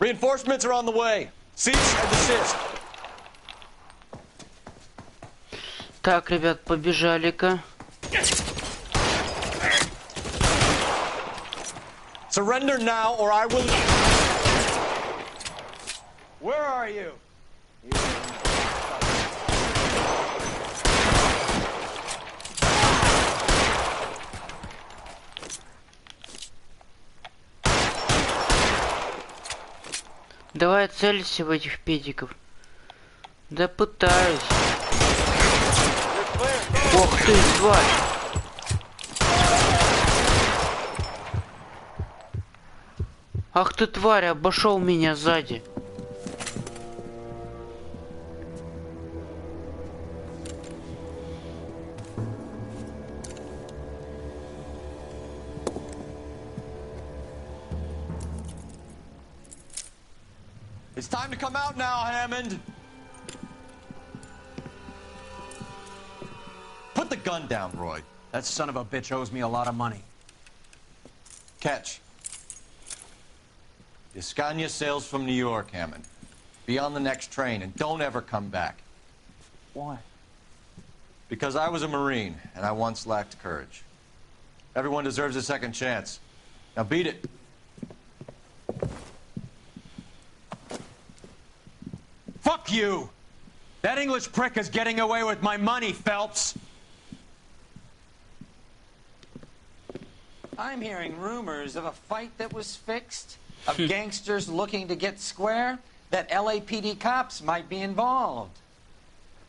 Reinforcements are on the way. Cease and desist. Так, ребят, побежали-ка. Surrender now, or I will... Where are you? Давай целься в этих педиков. Да пытаюсь. Ох ты, тварь! Ах ты, тварь, обошел меня сзади. It's time to come out now, Hammond. Put the gun down, Roy. That son of a bitch owes me a lot of money. Catch. Escania sails from New York, Hammond. Be on the next train and don't ever come back. Why? Because I was a Marine and I once lacked courage. Everyone deserves a second chance. Now beat it. Fuck you! That English prick is getting away with my money, Phelps! I'm hearing rumors of a fight that was fixed, of gangsters looking to get square, that LAPD cops might be involved.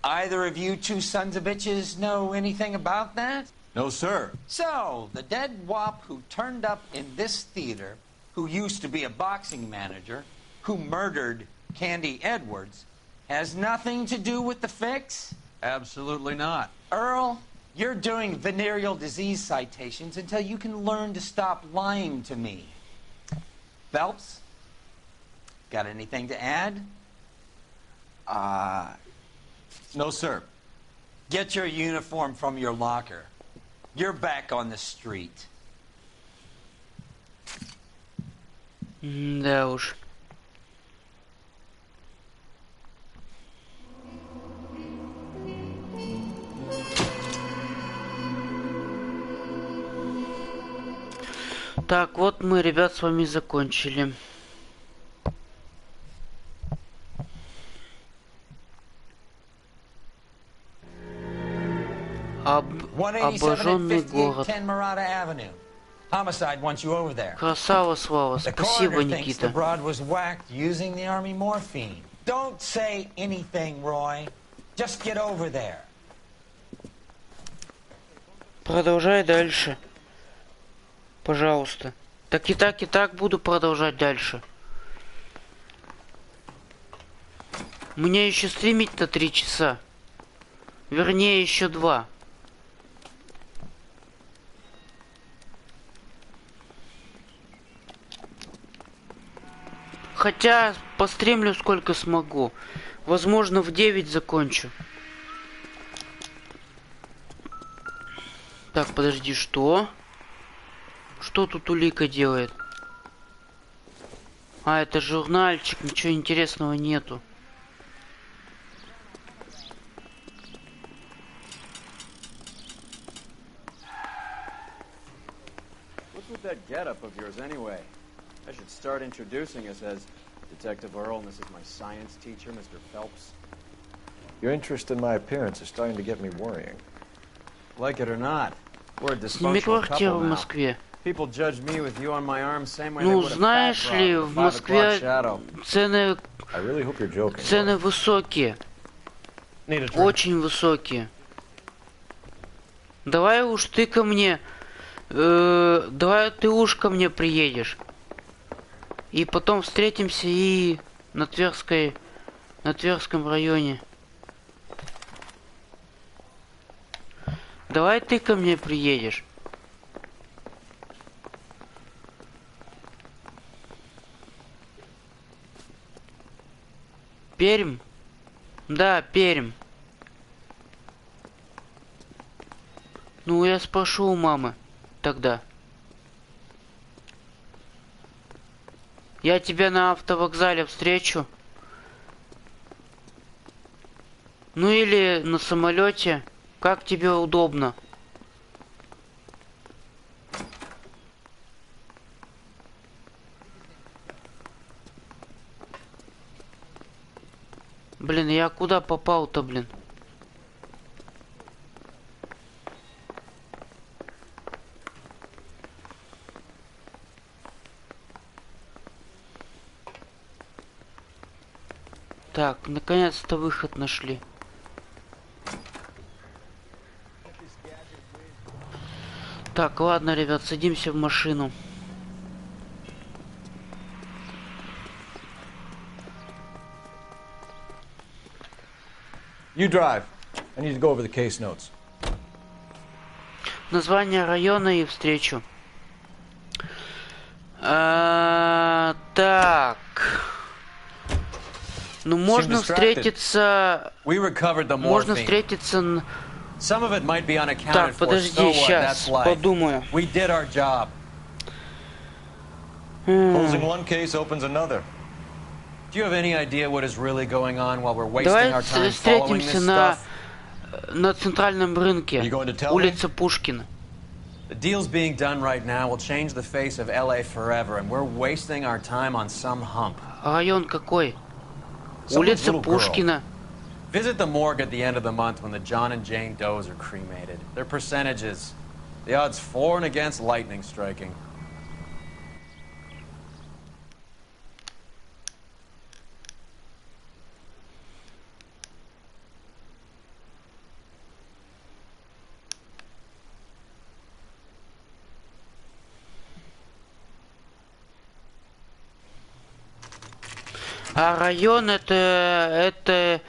Either of you two sons of bitches know anything about that? No, sir. So, the dead wop who turned up in this theater, who used to be a boxing manager, who murdered Candy Edwards, has nothing to do with the fix? Absolutely not. Earl, you're doing venereal disease citations until you can learn to stop lying to me. Phelps, got anything to add? No, sir. Get your uniform from your locker. You're back on the street. Да уж. Так, вот мы, ребят, с вами закончили. Обожженный город. Homicide wants you over there. Красава, Слава. Спасибо, Никита. The broad was whacked using the army morphine. Don't say anything, Roy. Just get over there. Продолжай дальше. Пожалуйста. Так и так буду продолжать дальше. Мне еще стримить-то 3 часа. Вернее, еще 2. Хотя постримлю сколько смогу. Возможно, в 9 закончу. Так, подожди, что? Что тут улика делает? А, это журнальчик, ничего интересного нету. What's with that getup of yours anyway? I should start introducing us as Detective Earl, and this is my science teacher, Mr. Phelps. Your interest in my appearance is starting to get me worrying. Like it or not, we're a Сними dysfunctional квартиру couple в now. Москве. People judge me with you on my arm same way they Ну, would a знаешь fat ли, broad в with a 5 o'clock Москве shadow. цены I really hope you're joking. цены высокие. Очень высокие. Давай уж ты ко мне, давай ты уж ко мне приедешь. И потом встретимся и на Тверском районе. Давай ты ко мне приедешь. Пермь? Да, Пермь. Ну, я спрошу у мамы тогда. Я тебя на автовокзале встречу. Ну или на самолете. Как тебе удобно? Блин, я куда попал-то, блин? Так, наконец-то выход нашли. Так, ладно, ребят, садимся в машину. You drive. I need to go over the case notes. Название района и встречу. Так. Ну, можно встретиться... Можно встретиться... Так, подожди, сейчас, подумаю. Closing one case opens another. Do you have any idea what is really going on while we're wasting our time following this stuff? На центральном рынке, улица Пушкина. The deals being done right now will change the face of LA forever, and we're wasting our time on some hump. Район какой? Улица Пушкина. Visit the morgue at the end of the month when the John and Jane Does are cremated. Their percentages. The odds for and against lightning striking. А район это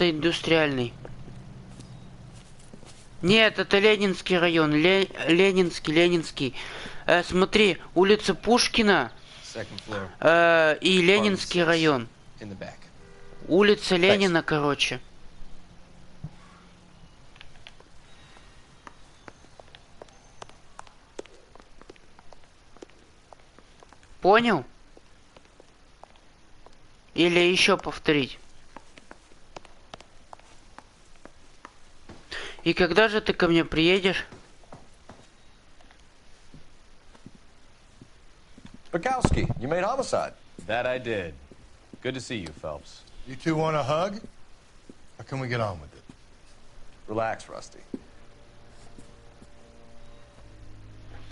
индустриальный. Нет, это Ленинский район. Ленинский. Смотри, улица Пушкина и Ленинский район. Улица Ленина, короче. Понял? Или еще повторить? И когда же ты ко мне приедешь? Bukowski, you made homicide. That I did. Good to see you, Phelps. You two want a hug? Or can we get on with it? Relax, Rusty.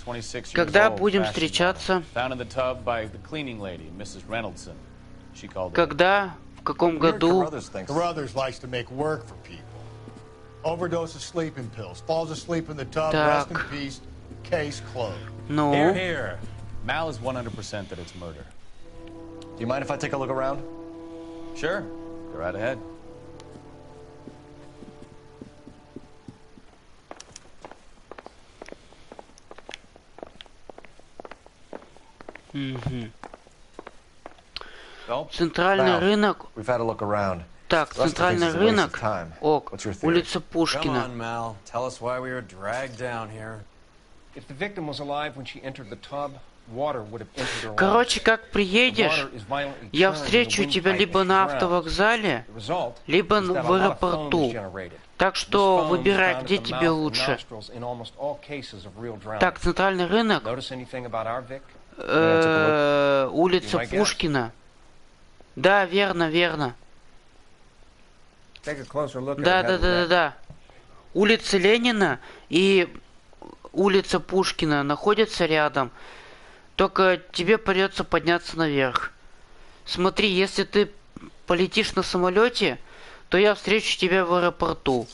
26 years Когда old, будем fashion встречаться? model. Found in the tub by the cleaning lady, Mrs. Reynoldson. She called it. Когда? В каком году? Carruthers likes to make work for people. Overdose of sleeping pills. Falls asleep in the tub. Rest in peace. Case closed. No. Here. Mal is 100% that it's murder. Do you mind if I take a look around? Sure. Go right ahead. Центральный рынок. We've had a look around. Так, центральный рынок. Ок. Улица Пушкина. Come on, Mal. Tell us why we were dragged down here. If the victim was alive when she entered the tub, water would have entered her lungs. Короче, как приедешь, я встречу тебя либо на автовокзале, либо в аэропорту. Так что выбирай, где тебе лучше. Так, центральный рынок. Улица Пушкина. Да, верно. Да. Улица Ленина и улица Пушкина находятся рядом. Только тебе придется подняться наверх. Смотри, если ты полетишь на самолете, то я встречу тебя в аэропорту.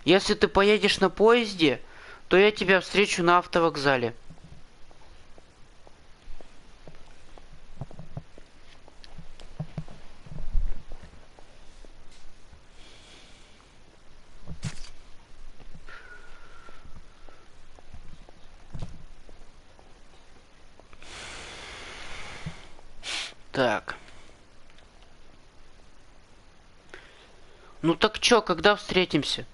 Если ты поедешь на поезде, то я тебя встречу на автовокзале. Так. Ну так чё, когда встретимся?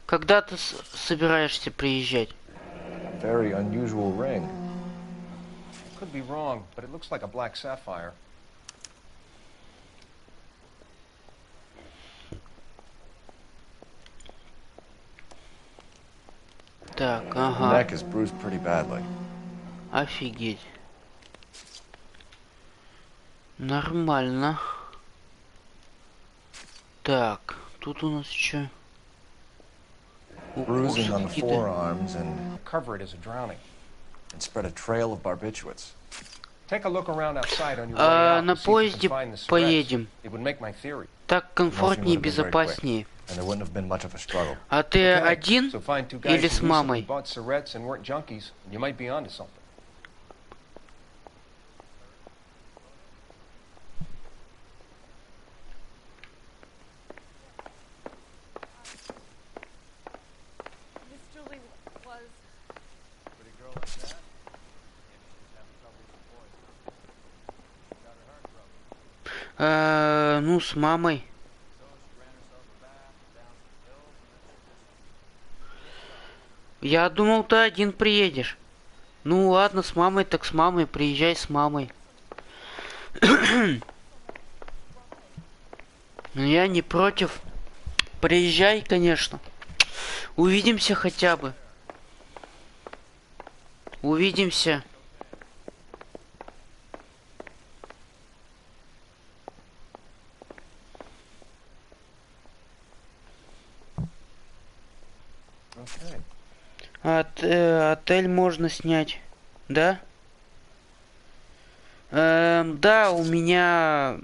Когда ты собираешься приезжать? Very unusual ring. Could be wrong, but it looks like a black sapphire. Так, ага. Neck is bruised pretty badly. Офигеть. Нормально. Так, тут у нас что? Bruising on the forearms and cover it as a drowning. And spread a trail of barbiturates. Take a look around outside on your way out. На поезде поедем. It would make my theory. Так комфортнее и безопаснее. А ты один или с мамой? Ну, с мамой. Я думал, ты один приедешь. Ну ладно, с мамой так с мамой. Приезжай с мамой. Я не против. Приезжай, конечно. Увидимся хотя бы. Увидимся. Отель можно снять, да? Да, у меня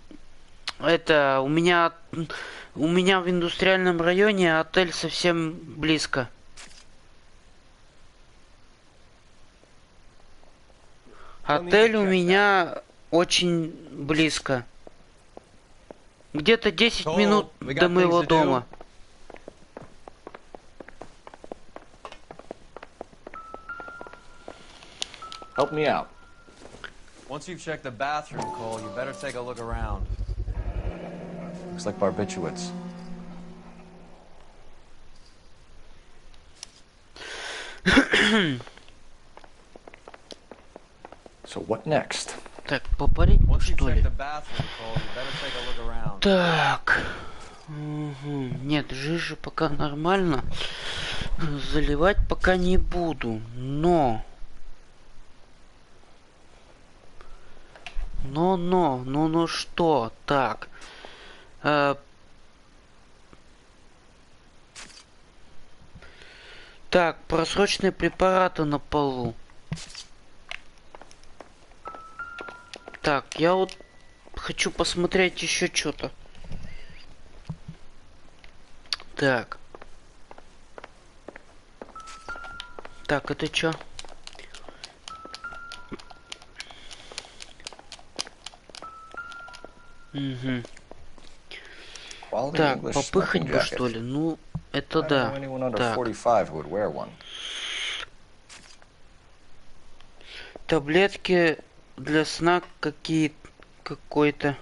у меня в индустриальном районе отель совсем близко. Отель у меня очень близко. Где-то 10 минут до моего дома. Help me out. Once you've checked the bathroom, Cole, you better take a look around. Looks like barbiturates. So what next? Так, попарить, что ли? Так. Угу. Нет, жижи пока нормально. Заливать пока не буду. Но что? Так. Так, просроченные препараты на полу. Так, я вот хочу посмотреть еще что-то. Так. Так, это что? Угу. Так, попыхать бы, что ли? Ну, это да. Так. Таблетки для сна какой-то.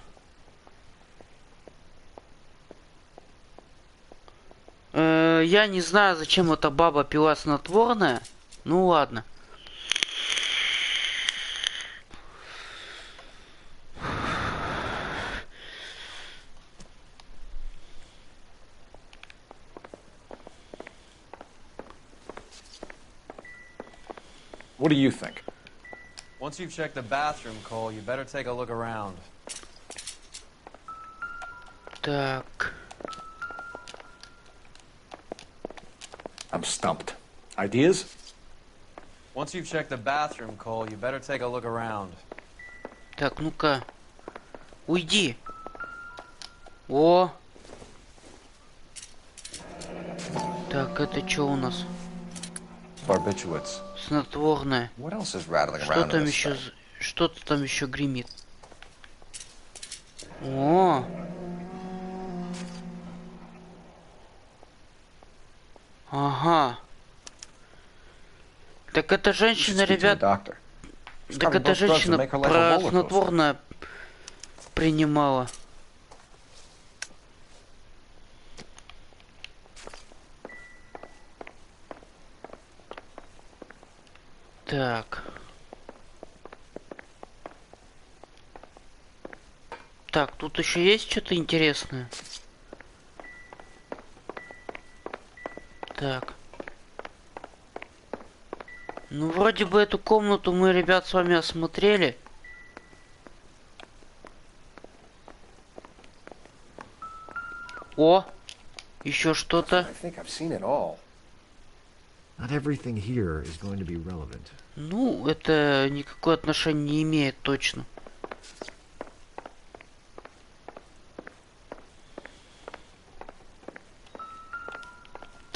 Я не знаю, зачем эта баба пила снотворное. Ну ладно. What do you think? Once you've checked the bathroom, Cole, you better take a look around. Так. I'm stumped. Ideas? Once you've checked the bathroom, Cole, you better take a look around. Так, ну-ка. Уйди. О. Так, это что у нас? Barbiturates. Снотворное. Что-то там еще гремит. О. Ага. Так эта женщина, ребят. Так эта женщина про снотворное принимала. Так. Так, тут еще есть что-то интересное? Так. Ну, вроде бы эту комнату мы, ребят, с вами осмотрели. О! Еще что-то. Ну, это никакое отношение не имеет точно.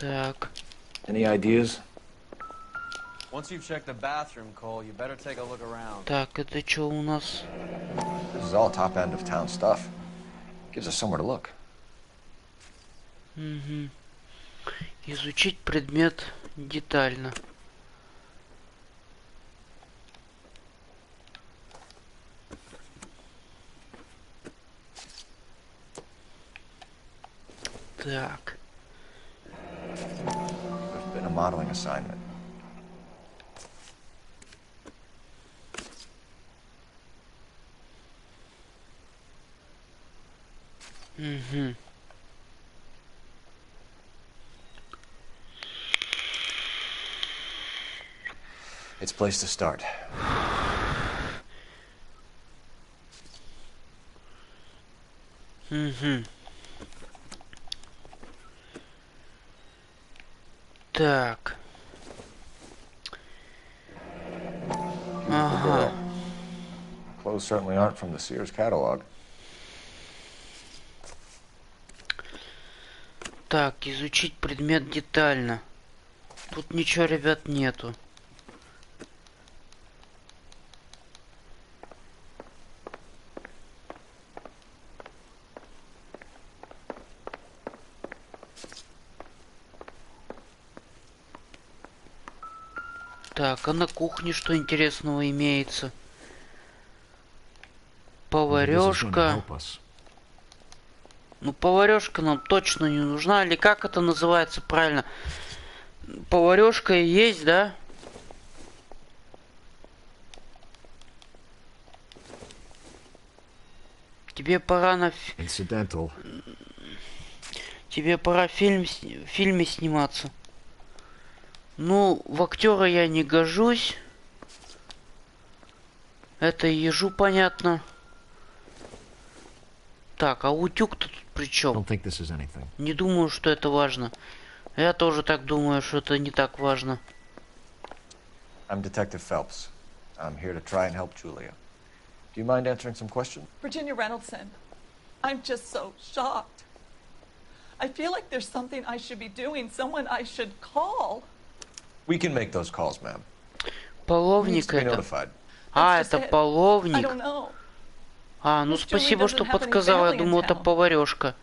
Так. Any ideas? Once you've checked the bathroom, Cole, you better take a look around. Так, это что у нас? This is all top end of town stuff. Gives us somewhere to look. Угу. Изучить предмет детально. Так. There's been a modeling assignment. Угу. It's a place to start. Угу. Так. Ага. Clothes certainly aren't from the Sears catalog. Так, изучить предмет детально. Тут ничего, ребят, нету. Так, а на кухне что интересного имеется? Поварешка. Ну, поварешка нам точно не нужна. Или как это называется правильно? Поварешка и есть, да? Тебе пора на... Incidental. Тебе пора в фильме сниматься. Ну, в актера я не гожусь. Это ежу понятно. Так, а утюг-то тут при чем? Не думаю, что это важно. Я тоже так думаю, что это не так важно. I'm Detective Phelps. I'm here to try and help Julia. Do you mind answering some questions? Virginia Reynoldson, I'm just so shocked. I feel like there's something I should be doing, someone I should call. We can make those calls, ma'am. Половник это. А, это половник. А, ну спасибо, что подсказала. Я думал, это поварешка.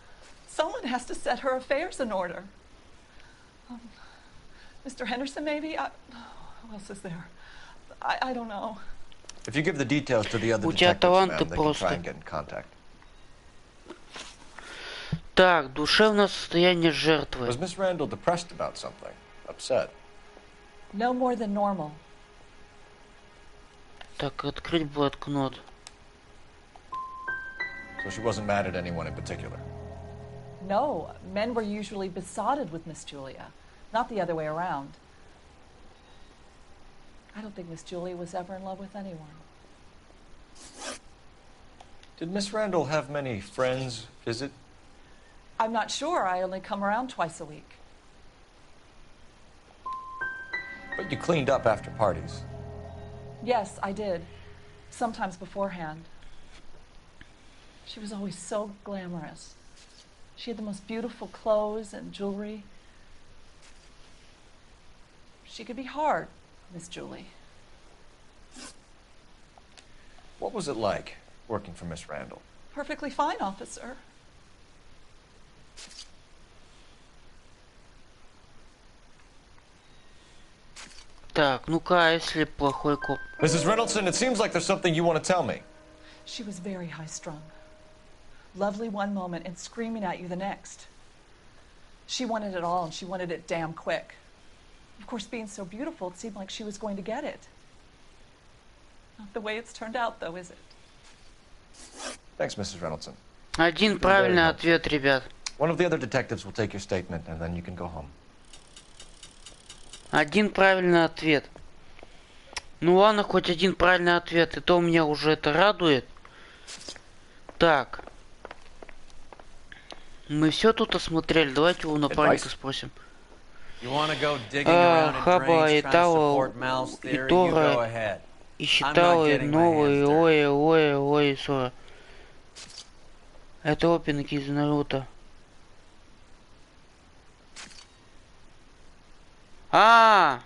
Someone has to set her affairs in order. Mr. Henderson, maybe? Who else is there? I don't know. If you give the details to the other detectives, ma'am, they can try and get in contact. Так, душевное состояние жертвы. Was Miss Randall depressed about something? Upset? No more than normal. Так, открыть блокнот. So she wasn't mad at anyone in particular? No, men were usually besotted with Miss Julia, not the other way around. I don't think Miss Julia was ever in love with anyone. Did Miss Randall have many friends visit? I'm not sure. I only come around twice a week. But you cleaned up after parties. Yes, I did. Sometimes beforehand. She was always so glamorous. She had the most beautiful clothes and jewelry. She could be hard, Miss Julie. What was it like working for Miss Randall? Perfectly fine, officer. Так, ну-ка, если плохой коп. Mrs. Reynoldson, it seems like there's something you want to tell me. She was very high-strung. Lovely one moment and screaming at you the next. She wanted it all, and she wanted it damn quick. Of course, being so beautiful, it seemed like she was going to get it. Not the way it's turned out, though, is it? Thanks, Mrs. Reynoldson. Один правильный ответ, ребят. One of the other detectives will take your statement, and then you can go home. Один правильный ответ. Ну ладно, хоть один правильный ответ. И то меня уже это радует. Так. Мы все тут осмотрели. Давайте у напарника спросим. Хаба и Тала, и Тора, и считала, и новые, ой, Сора. Это опенки из Наруто. А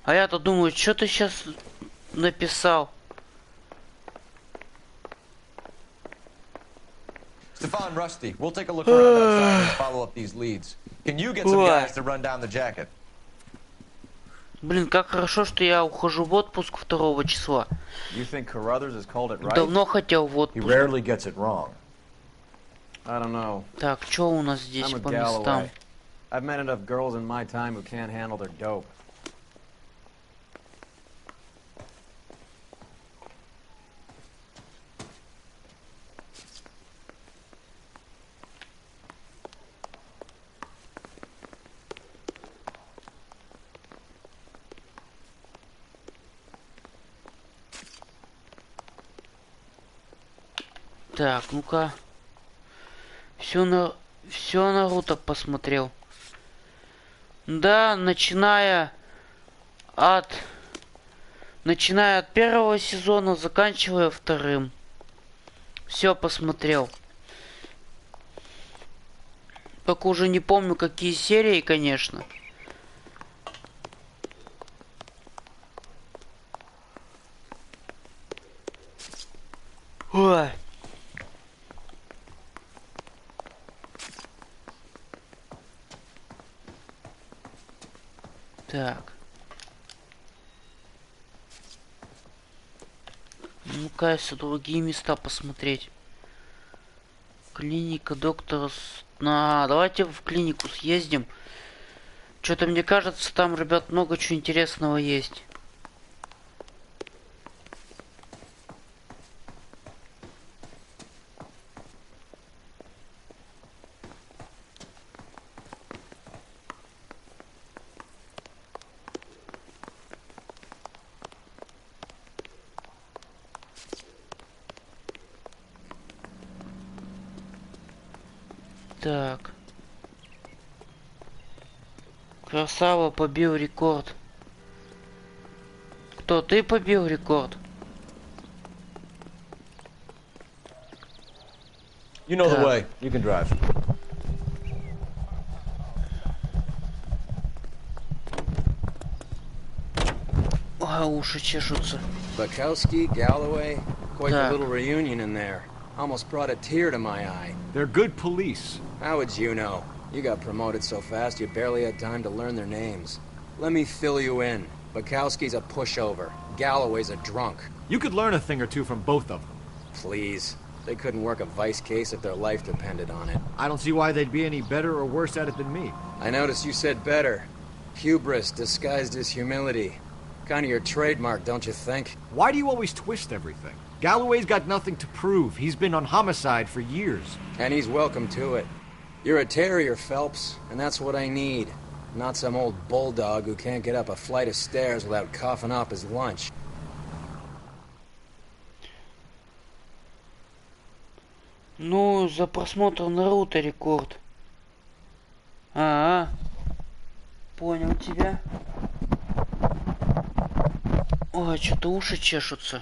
я-то думаю, что ты сейчас написал? Stefan, Rusty, we'll take a look around outside and follow up these leads. Can you get some guys to run down the jacket? Блин, как хорошо, что я ухожу в отпуск 2 числа. You think Carruthers has called it right? Давно хотел в He отпуск. rarely gets it wrong. I don't know. Так, что у нас здесь I'm по a местам? Galloway. I've met enough girls in my time who can't handle their dope. Так, ну-ка. Все Наруто посмотрел. Да, начиная от 1-го сезона, заканчивая 2-м. Все посмотрел. Только уже не помню, какие серии, конечно. Ой. Так. Ну-ка, если другие места посмотреть. Клиника доктора... давайте в клинику съездим. Что-то мне кажется, там, ребят, много чего интересного есть. Так. Красава побил рекорд. Кто? Ты побил рекорд? You know the way. You can drive. Уши чешутся. Bukowski, Galloway, quite a little reunion in there. Almost brought a tear to my eye. They're good police. How would you know? You got promoted so fast you barely had time to learn their names. Let me fill you in. Bukowski's a pushover. Galloway's a drunk. You could learn a thing or two from both of them. Please. They couldn't work a vice case if their life depended on it. I don't see why they'd be any better or worse at it than me. I noticed you said better. Hubris disguised as humility. Kind of your trademark, don't you think? Why do you always twist everything? Galloway's got nothing to prove. He's been on homicide for years. And he's welcome to it. You're a terrier, Phelps, and that's what I need. Not some old bulldog who can't get up a flight of stairs without coughing up his lunch. Ну, за просмотр Наруто рекорд. Понял тебя. Ой, что-то уши чешутся.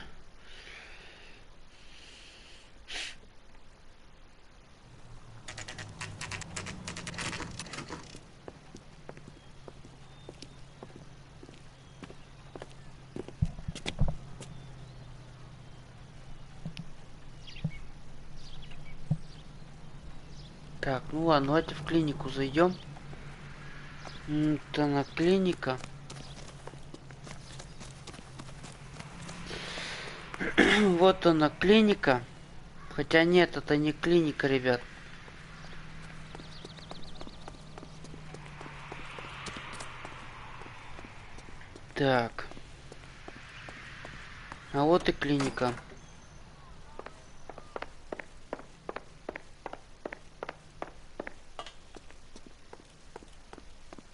Так, ну ладно, давайте в клинику зайдем. Это на клиника. Вот она, клиника. Хотя нет, это не клиника, ребят. Так. А вот и клиника.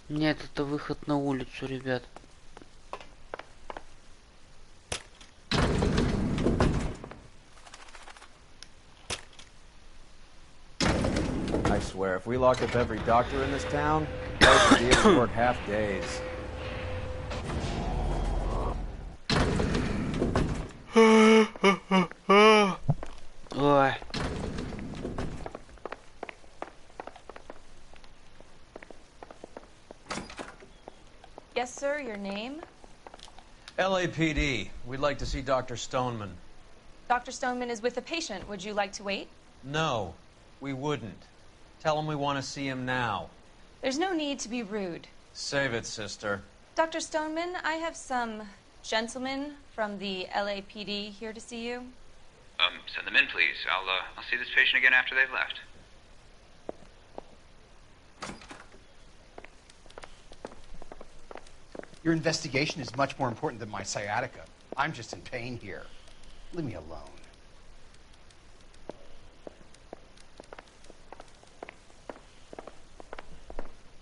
Нет, это выход на улицу, ребят. I swear, if we locked up every doctor in this town, I would be able to work half days. Ой. Yes, sir, your name? LAPD. We'd like to see Dr. Stoneman. Dr. Stoneman is with a patient. Would you like to wait? No, we wouldn't. Tell him we want to see him now. There's no need to be rude. Save it, sister. Dr. Stoneman, I have some gentlemen from the LAPD here to see you. Send them in, please. I'll see this patient again after they've left. Your investigation is much more important than my sciatica. I'm just in pain here. Leave me alone.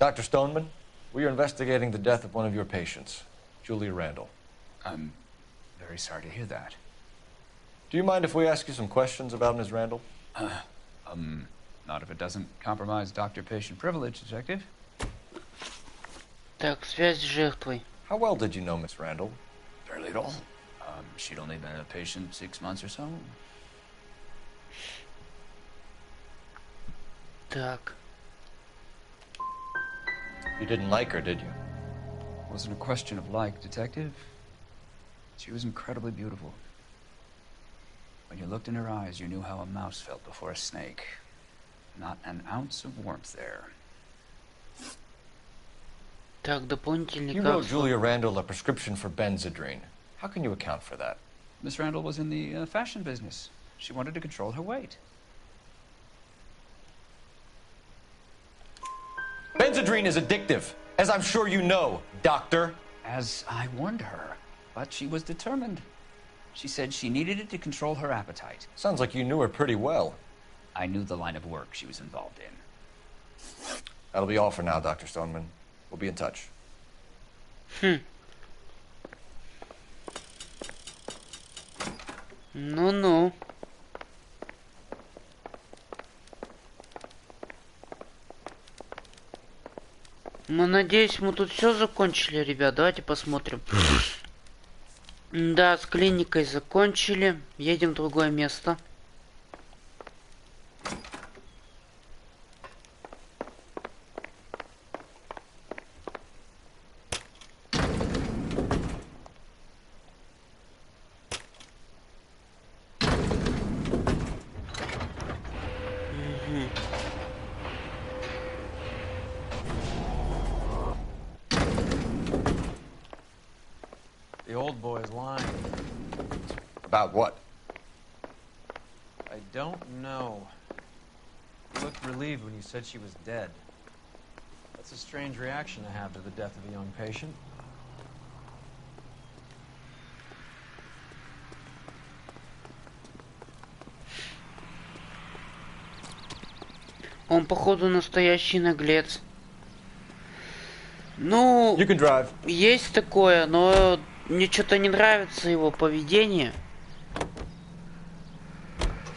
Dr. Stoneman, we are investigating the death of one of your patients, Julia Randall. I'm very sorry to hear that. Do you mind if we ask you some questions about Ms. Randall? Not if it doesn't compromise doctor-patient privilege, detective. Так, связь с жертвой. How well did you know Miss Randall? Very little. She'd only been a patient 6 months or so. Так. You didn't like her, did you? It wasn't a question of like, detective. She was incredibly beautiful. When you looked in her eyes, you knew how a mouse felt before a snake. Not an ounce of warmth there. Так, дополнительный You wrote Julia Randall a prescription for Benzedrine. How can you account for that? Miss Randall was in the fashion business. She wanted to control her weight. Benzedrine is addictive, as I'm sure you know, doctor. As I warned her, but she was determined. She said she needed it to control her appetite. Sounds like you knew her pretty well. I knew the line of work she was involved in. That'll be all for now, Dr. Stoneman. We'll be in touch. Ну-ну. Ну, надеюсь, мы тут все закончили, ребят. Давайте посмотрим. Да, с клиникой закончили. Едем в другое место. The old boy's lying. About what? I don't know. You looked relieved when you said she was dead. That's a strange reaction to have to the death of a young patient. Он, походу, настоящий наглец. Ну, есть такое, но мне что-то не нравится его поведение.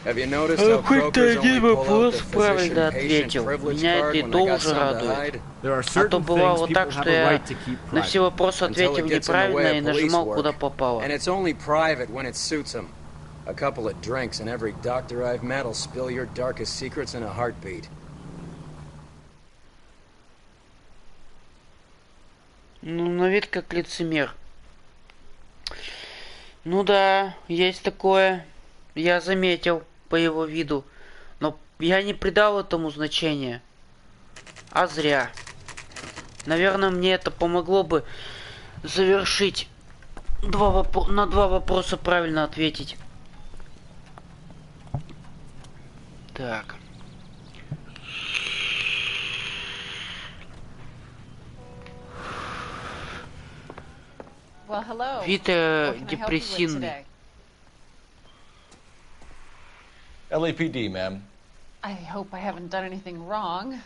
Хоть ты один вопрос правильно ответил. Меня это и то уже радует. А то бывало так, что я на все вопросы ответил неправильно и нажимал куда попало. A couple of drinks and every doctor I've met will spill your darkest secrets in a heartbeat. Ну, на вид как лицемер. Ну да, есть такое. Я заметил по его виду. Но я не придал этому значения. А зря. Наверное, мне это помогло бы завершить на два вопроса правильно ответить. Так. Well, hello. Вид депрессивный. LAPD, ma'am. I hope I haven't done anything wrong.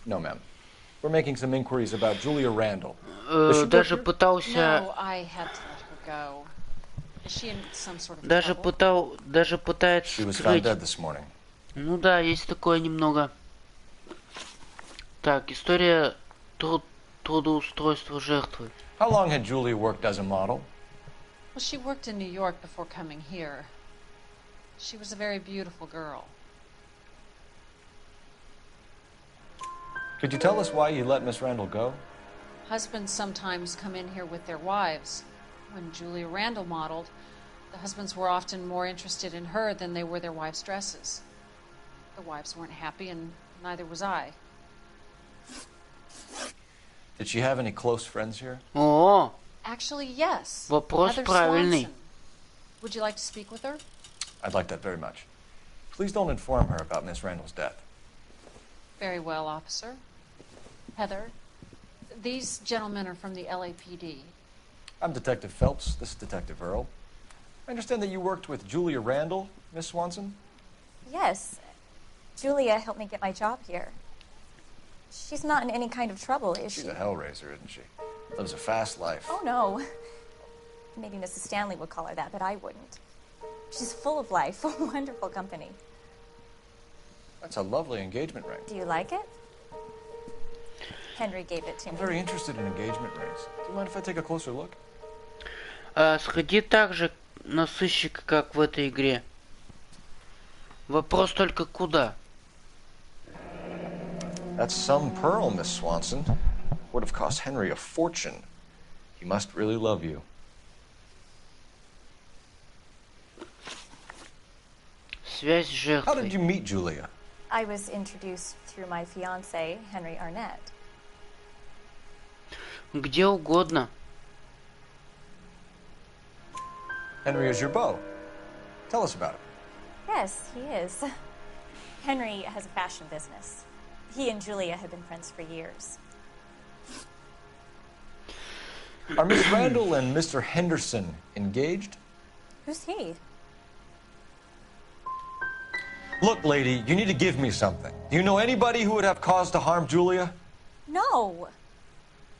No, ma'am. We're making some inquiries about Julia Randall. Даже пытался... No, I had to let her go. Is she in some sort of Даже пытается She was скрыть. found dead this morning. Ну да, есть такое немного. Так, история трудоустройства жертвы. How long had Julia worked as a model? Well, she worked in New York before coming here. She was a very beautiful girl. Could you tell us why you let Miss Randall go? Husbands sometimes come in here with their wives. When Julia Randall modeled, the husbands were often more interested in her than they were their wives' dresses. The wives weren't happy, and neither was I. Did she have any close friends here? О, Actually, yes. вопрос Heather правильный. Swanson. Would you like to speak with her? I'd like that very much. Please don't inform her about Miss Randall's death. Very well, officer. Heather, these gentlemen are from the LAPD. I'm Detective Phelps. This is Detective Earl. I understand that you worked with Julia Randall, Miss Swanson? Yes. Julia helped me get my job here. She's not in any kind of trouble, is she? She's a hellraiser, isn't she? Lives a fast life. Oh, no. Maybe Mrs. Stanley would call her that, but I wouldn't. She's full of life, a wonderful company. That's a lovely engagement ring. Do you like it? Henry gave it to I'm me. very interested in engagement rings. Do you mind if I take a closer look? Сходи так же на сыщика, как в этой игре. Вопрос только куда? That's some pearl, Miss Swanson. Would have cost Henry a fortune. He must really love you. Связь с жертвой. How did you meet Julia? I was introduced through my fiancé, Henry Arnett. Где угодно. Henry is your beau. Tell us about it. Yes, he is. Henry has a fashion business. He and Julia have been friends for years. Are Miss Randall and Mr. Henderson engaged? Who's he? Look, lady, you need to give me something. Do you know anybody who would have cause to harm Julia? No.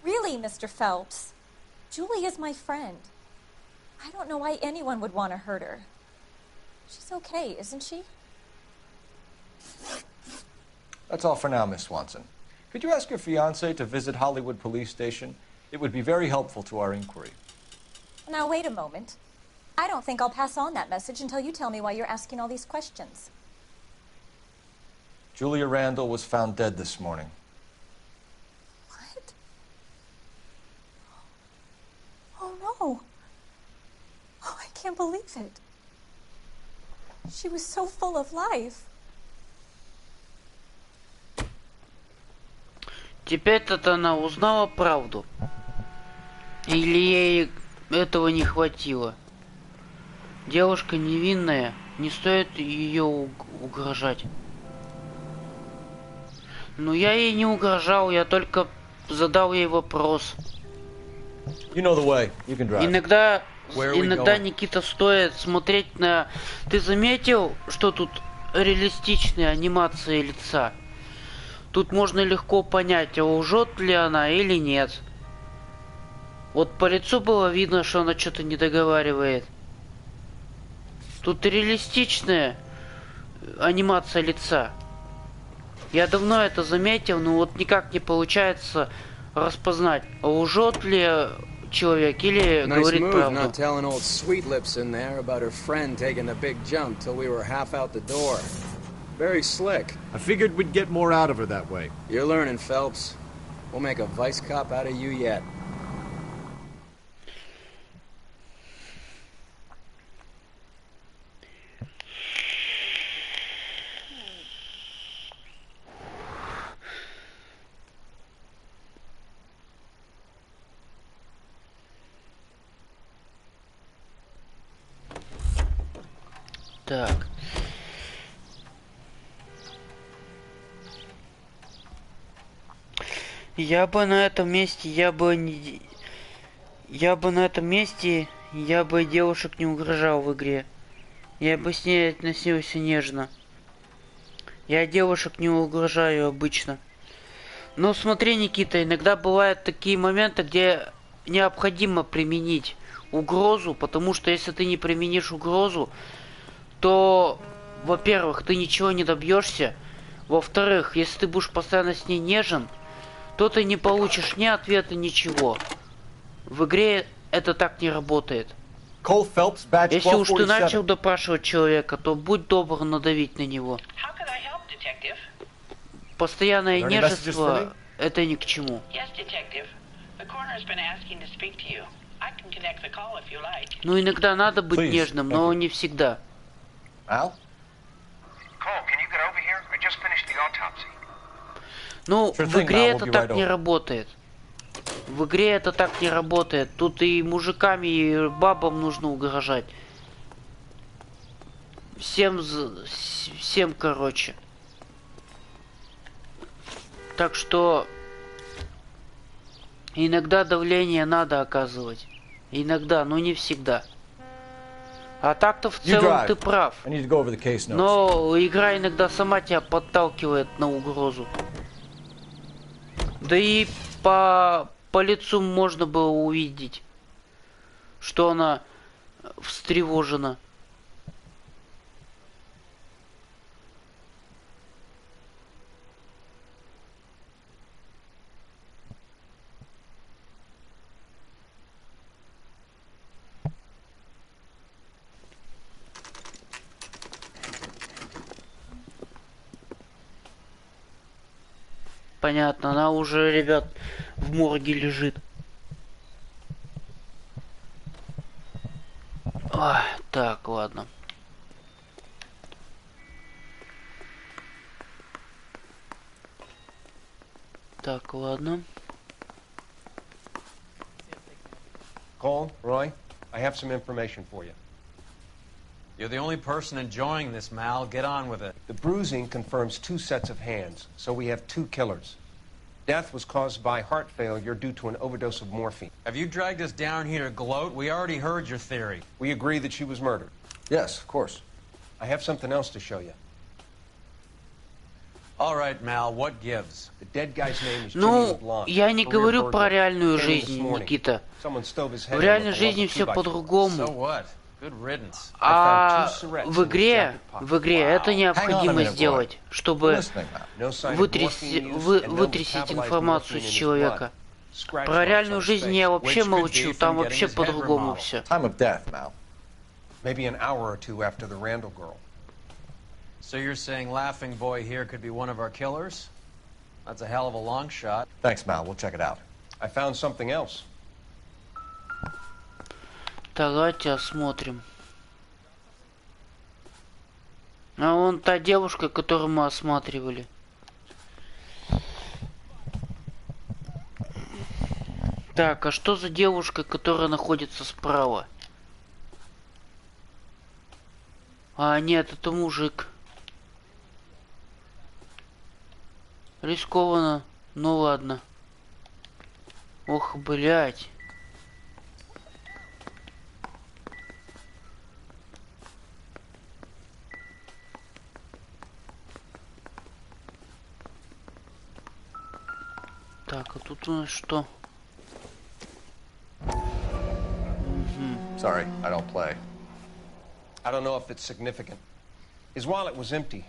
Really, Mr. Phelps. Julia's my friend. I don't know why anyone would want to hurt her. She's okay, isn't she? That's all for now, Miss Swanson. Could you ask your fiancé to visit Hollywood Police Station? It would be very helpful to our inquiry. Now, wait a moment. I don't think I'll pass on that message until you tell me why you're asking all these questions. Julia Randall was found dead this morning. What? Oh, no. Oh, I can't believe it. She was so full of life. Теперь-то она узнала правду. Или ей этого не хватило? Девушка невинная, не стоит ее угрожать. Но я ей не угрожал, я только задал ей вопрос. You know the way. You can drive. Иногда, Никита, стоит смотреть на... Ты заметил, что тут реалистичная анимация лица? Тут можно легко понять, лжет ли она или нет. Вот по лицу было видно, что она что-то не договаривает. Тут реалистичная анимация лица. Я давно это заметил, но вот никак не получается распознать, лжет ли человек или говорит правду. Not telling old Sweet Lips in there about her friend taking the big jump till we were half out the door. Very slick. I figured we'd get more out of her that way. You're learning, Phelps. We'll make a vice cop out of you yet. Так. Я бы на этом месте девушек не угрожал в игре. Я бы с ней относился нежно. Я девушек не угрожаю обычно. Но смотри, Никита, иногда бывают такие моменты, где необходимо применить угрозу, потому что если ты не применишь угрозу, то, во-первых, ты ничего не добьешься. Во-вторых, если ты будешь постоянно с ней нежен, то ты не получишь ни ответа, ничего. В игре это так не работает. Если уж ты начал допрашивать человека, то будь добр надавить на него. Постоянное нежество — это ни к чему. Ну, иногда надо быть нежным, но не всегда. Al? Ну, в игре это так не работает. В игре это так не работает. Тут и мужиками, и бабам нужно угрожать. Всем, короче. Так что иногда давление надо оказывать. Иногда, но не всегда. А так-то в целом ты прав. Но игра иногда сама тебя подталкивает на угрозу. Да и по лицу можно было увидеть, что она встревожена. Понятно, она уже, ребят, в морге лежит. Ой, так, ладно. Так, ладно. Cole, Roy, I have some information for you. You're the only person enjoying this, Mal. Get on with it. The bruising confirms 2 sets of hands, so we have 2 killers. Death was caused by heart failure due to an overdose of morphine. Have you dragged us down here to gloat? We already heard your theory. We agree that she was murdered. Yes, of course. I have something else to show you. All right, Mal, what gives? The dead guy's name is Ну, я не говорю про реальную жизнь, Никита. В реальной жизни все по-другому. А в игре это необходимо сделать, чтобы вытрясить информацию с человека. Про реальную жизнь я вообще молчу, там вообще по-другому все. Maybe an hour or 2 after the Randall girl. So you're saying Laughing Boy here could be one of our killers? That's a hell of a long shot. Thanks, Mal. We'll check it out. I found something else. Давайте осмотрим. А вон та девушка, которую мы осматривали. Так, а что за девушка, которая находится справа? А, нет, это мужик. Рискованно. Ну ладно. Ох, блядь. Так, а тут у нас что? Sorry, I don't play. I don't know if it's significant. His wallet was empty.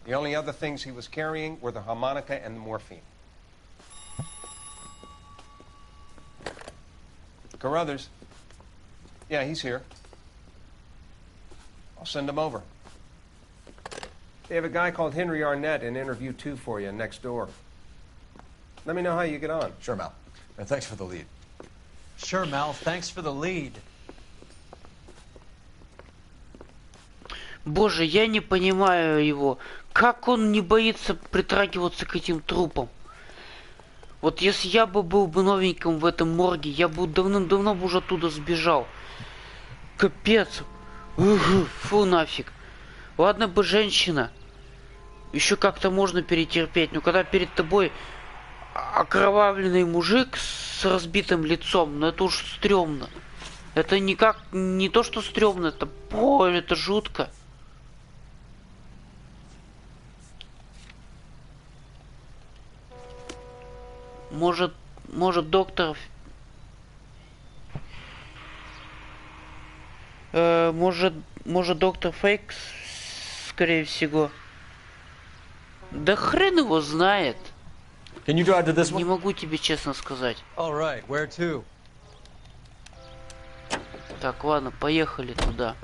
The only other things he was carrying were the harmonica and the morphine. Carruthers. Yeah, he's here. I'll send him over. They have a guy called Henry Arnett in interview 2 for you next door. Let me know how you get on. Sure, Mal. And thanks for the lead. Sure, Mal. Thanks for the lead. Боже, я не понимаю его. Как он не боится притрагиваться к этим трупам? Вот если я бы был бы новеньким в этом морге, я бы давным-давно уже оттуда сбежал. Капец. Фу нафиг. Ладно бы женщина. Еще как-то можно перетерпеть. Но когда перед тобой окровавленный мужик с разбитым лицом, ну это уж стрёмно. Это никак не то, что стрёмно, это боль, это жутко. Может доктор... может доктор Фейк, скорее всего. Да хрен его знает. Не могу тебе честно сказать. Right, where to? Так, ладно, поехали туда.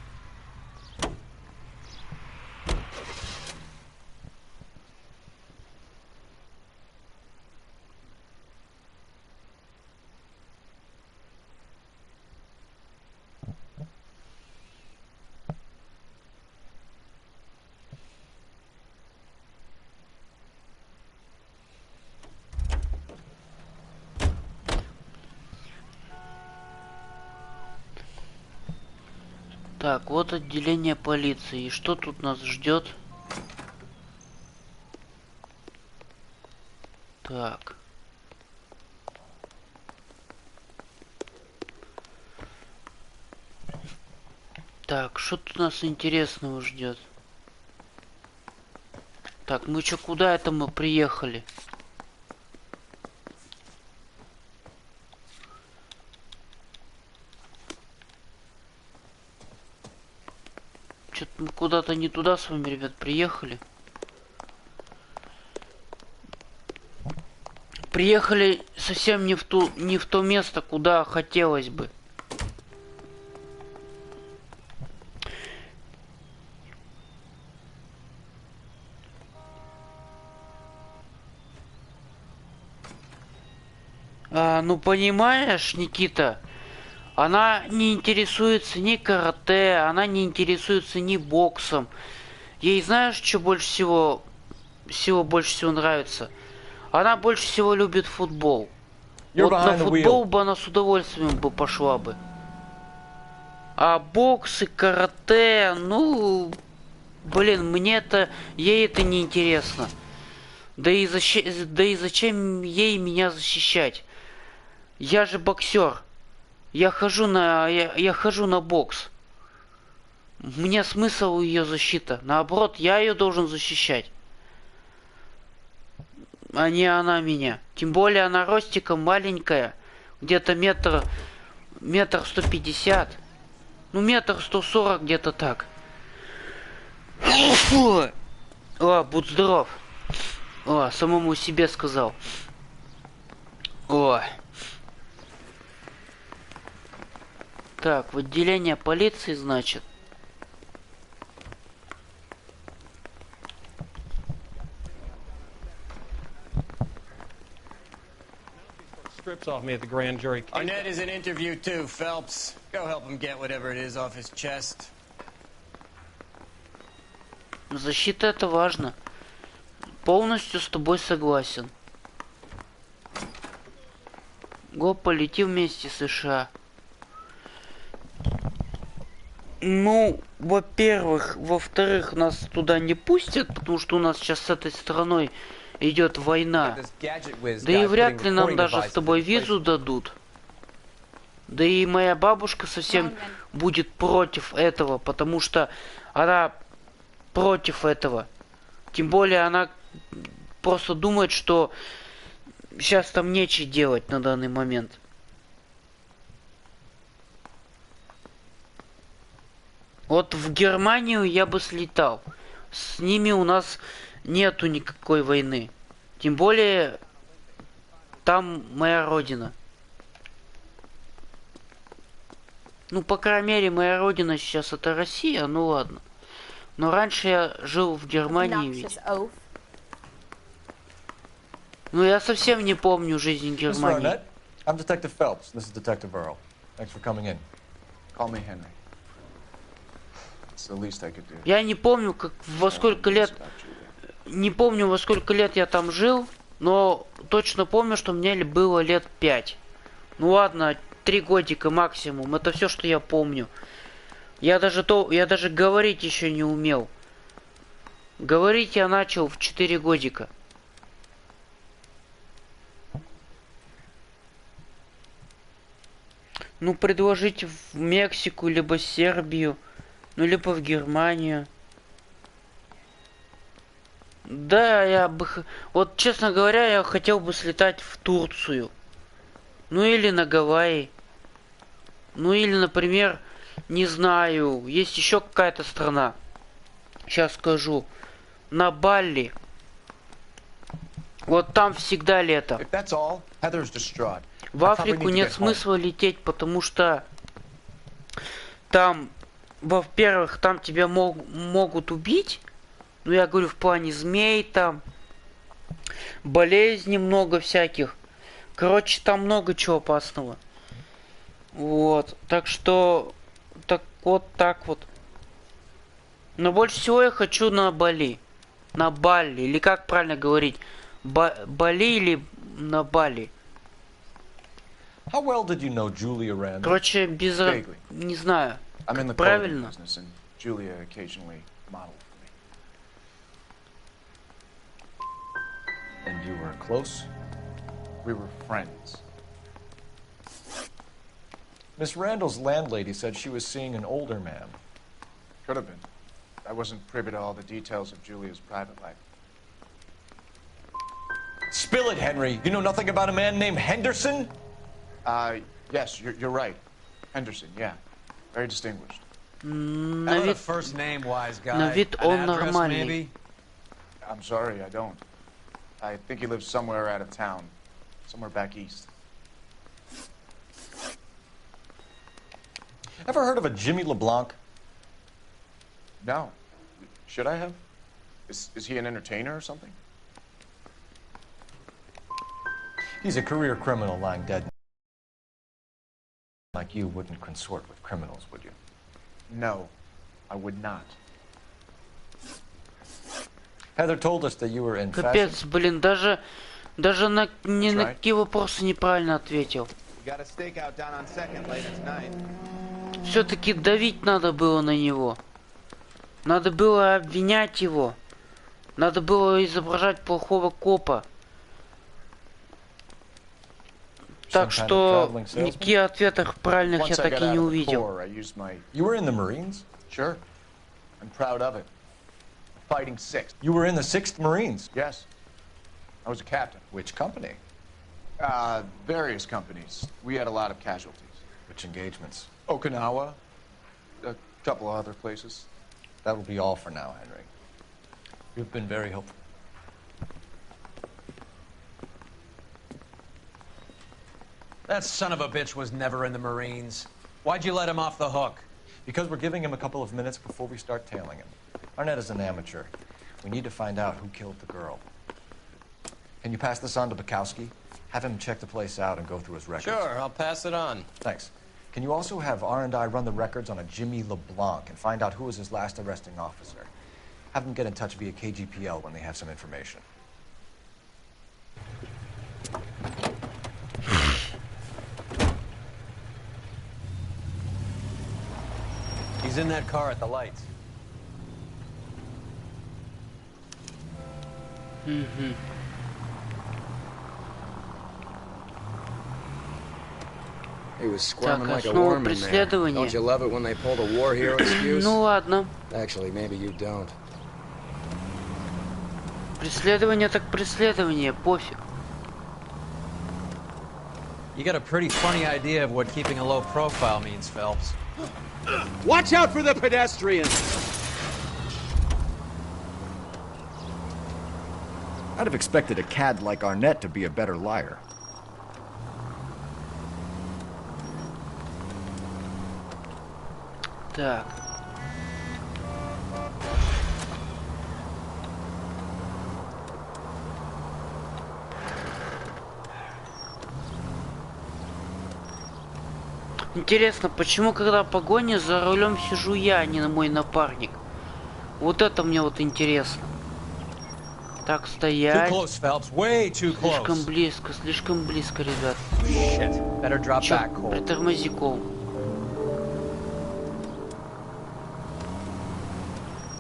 Так, вот отделение полиции. И что тут нас ждет? Так. Так, что тут нас интересного ждет? Так, мы что, куда это мы приехали? Что-то мы куда-то не туда с вами, ребят, приехали. Приехали совсем не в то место, куда хотелось бы. Ну понимаешь, Никита, она не интересуется ни карате, она не интересуется ни боксом. Ей знаешь, что больше всего нравится? Она больше всего любит футбол. Вот на футбол бы она с удовольствием бы пошла бы. А бокс и карате, ну, блин, ей это не интересно. Да и зачем ей меня защищать? Я же боксер. Я хожу на бокс. Мне смысл ее защита. Наоборот, я ее должен защищать. А не она меня. Тем более она ростиком маленькая. Где-то метр 150. Ну, метр 140 где-то так. О, будь здоров. О, самому себе сказал. О. Так, в отделение полиции, значит. Strips off me at the grand jury. Arnett is in interview too, Phelps. Go help him get whatever it is off his chest. Защита — это важно. Полностью с тобой согласен. Го, полети вместе в США. Ну, во-первых. Во-вторых, нас туда не пустят, потому что у нас сейчас с этой страной идет война. Да и вряд ли нам даже с тобой визу дадут. Да и моя бабушка совсем будет против этого, потому что она против этого. Тем более она просто думает, что сейчас там нечего делать на данный момент. Вот в Германию я бы слетал. С ними у нас нету никакой войны. Тем более там моя родина. Ну, по крайней мере, моя родина сейчас это Россия, ну ладно. Но раньше я жил в Германии ведь. Ну, я совсем не помню жизнь Германии. I'm Detective Phelps. This is Detective Earl. Thanks for coming in. Call me Henry. It's the least I could do. Я не помню, во сколько лет я там жил, но точно помню, что мне было лет 5. Ну ладно, 3 годика максимум. Это все, что я помню. Я даже говорить еще не умел. Говорить я начал в 4 годика. Ну, предложить в Мексику, либо Сербию, ну, либо в Германию. Да, вот, честно говоря, я хотел бы слетать в Турцию. Ну, или на Гавайи. Ну, или, например, не знаю, есть еще какая-то страна. Сейчас скажу. На Бали. Вот там всегда лето. В Африку нет смысла лететь, потому что там, во-первых, там тебя могут убить. Ну, я говорю, в плане змей там. Болезней много всяких. Короче, там много чего опасного. Вот. Так что, так вот. Но больше всего я хочу на Бали. На Бали. Или как правильно говорить? Бали или на Бали? How well did you know Julia Randall? Короче, не знаю. I'm in the clothing business, and Julia occasionally modeled for me. And you were close? We were friends. Miss Randall's landlady said she was seeing an older man. Could have been. I wasn't privy to all the details of Julia's private life. Spill it, Henry. You know nothing about a man named Henderson? Yes, you're right. Henderson, yeah. Very distinguished. How about a first name, wise guy? На вид он An address, нормальный. maybe? I'm sorry, I don't. I think he lives somewhere out of town. Somewhere back east. Ever heard of a Jimmy LeBlanc? No. Should I have? Is he an entertainer or something? He's a career criminal lying dead. Like you wouldn't consort with criminals, would you? No, I would not. Heather told us that you were in Капец, блин, даже на ни на какие вопросы неправильно ответил. Все-таки давить надо было на него. Надо было обвинять его. Надо было изображать плохого копа. Так что никаких ответов правильных я так и не увидел. You were in the Marines? Sure. I'm proud of it. Fighting 6th. You were in the 6th Marines? Yes. I was a captain. Which company? Various companies. We had a lot of casualties. Which engagements? Okinawa. A couple of other places. That will be all for now, Henry. You've been very helpful. That son of a bitch was never in the Marines. Why'd you let him off the hook? Because we're giving him a couple of minutes before we start tailing him. Arnett is an amateur. We need to find out who killed the girl. Can you pass this on to Bukowski? Have him check the place out and go through his records. Sure, I'll pass it on. Thanks. Can you also have R&I run the records on a Jimmy LeBlanc and find out who was his last arresting officer? Have them get in touch via KGPL when they have some information. He's in that car at the lights. Mm-hmm. He was squirming like a worm in there. Don't you love it when they pull the war hero excuse? Ну ладно. Actually, maybe you don't. Преследование так преследование, пофиг. You got a pretty funny idea of what keeping a low profile means, Phelps. Watch out for the pedestrians! I'd have expected a cad like Arnett to be a better liar. Так. Интересно, почему когда погоня за рулем сижу я, а не мой напарник? Вот это мне вот интересно. Так, стоять. Слишком близко, ребят. Чё, притормози, Кол.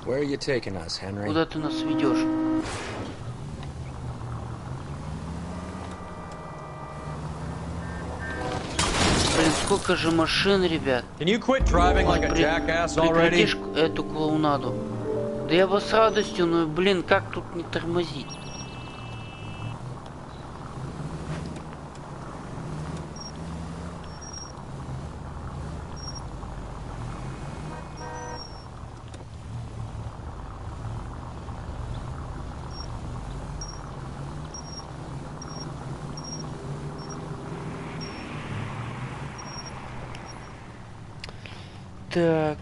Where are you taking us, Henry? Куда ты нас ведешь? Блин, сколько же машин, ребят. Прекратишь эту клоунаду. Да я бы с радостью, но, блин, как тут не тормозить? Так.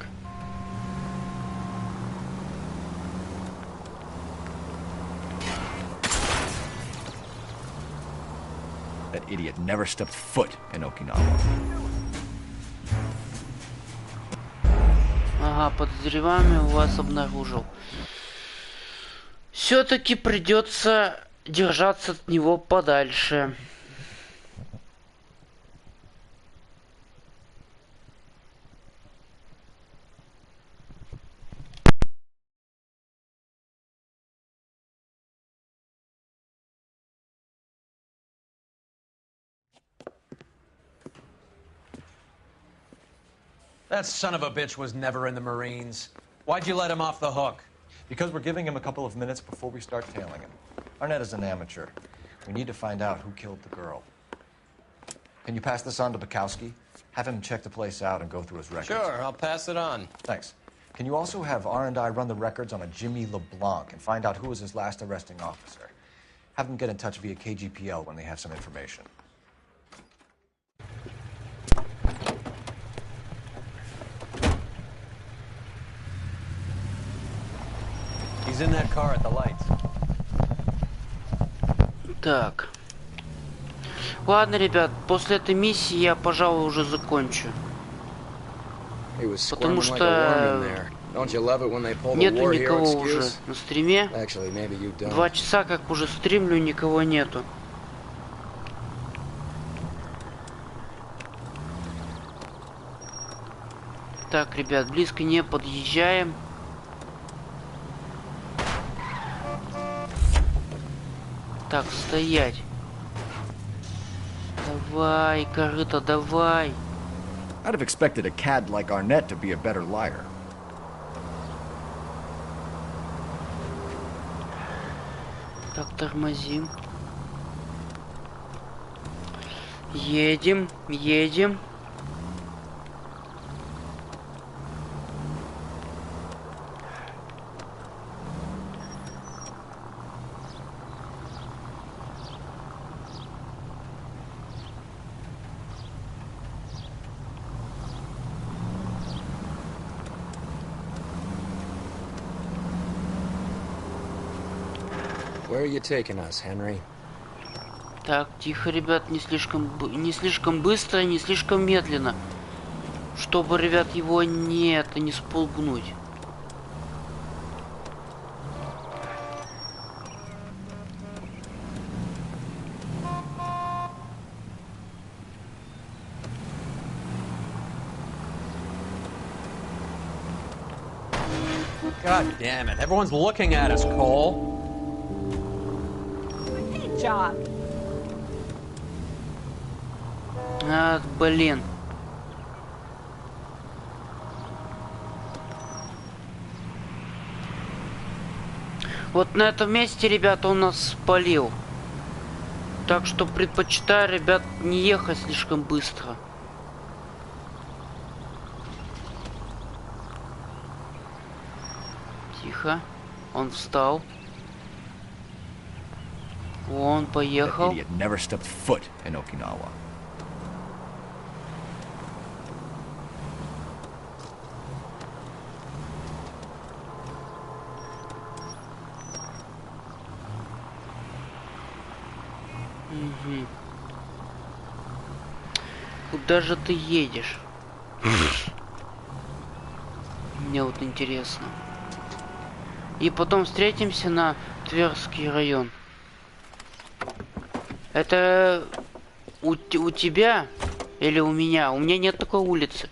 That idiot never stepped foot in Okinawa. Ага, подозреваемый вас обнаружил. Все-таки придется держаться от него подальше. That son of a bitch was never in the Marines. Why'd you let him off the hook? Because we're giving him a couple of minutes before we start tailing him. Arnett is an amateur. We need to find out who killed the girl. Can you pass this on to Bukowski? Have him check the place out and go through his records. Sure, I'll pass it on. Thanks. Can you also have R&I run the records on a Jimmy LeBlanc and find out who was his last arresting officer? Have them get in touch via KGPL when they have some information. He's in that car at the lights. Так. Ладно, ребят, после этой миссии я, пожалуй, уже закончу. Потому что нету никого уже на стриме. 2 часа как уже стримлю, никого нету. Так, ребят, близко не подъезжаем. Так, стоять. Давай, корыто, давай. I'd have expected a cad like Arnett to be a better liar. Так, тормозим. Едем, едем. Where are you taking us, Henry? Так, тихо, ребят, не слишком быстро, не слишком медленно, чтобы, ребят, его не спугнуть. God damn it! Everyone's looking at us, Cole. Job. А, блин. Вот на этом месте, ребята, он нас спалил. Так что предпочитаю, ребят, не ехать слишком быстро. Тихо. Он встал. Он поехал. That idiot never stepped foot in Okinawa. Угу. Куда же ты едешь? Мне вот интересно. И потом встретимся на Тверский район. Это у тебя или у меня? У меня нет такой улицы.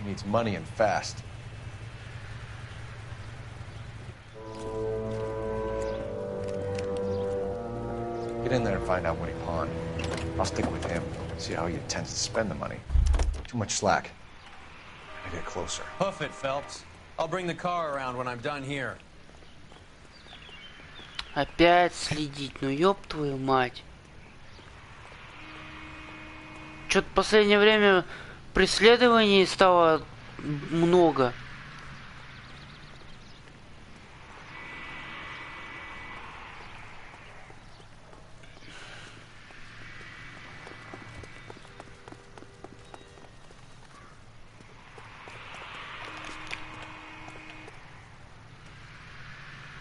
He needs money and fast. Get in there and find out what he pawned. I'll stick with him. See how he intends to spend the money. Too much slack. Gotta get closer. Hoof it, Phelps. I'll bring the car around when I'm done here. Опять следить, ну ёб твою мать. Чё-то в последнее время преследований стало много.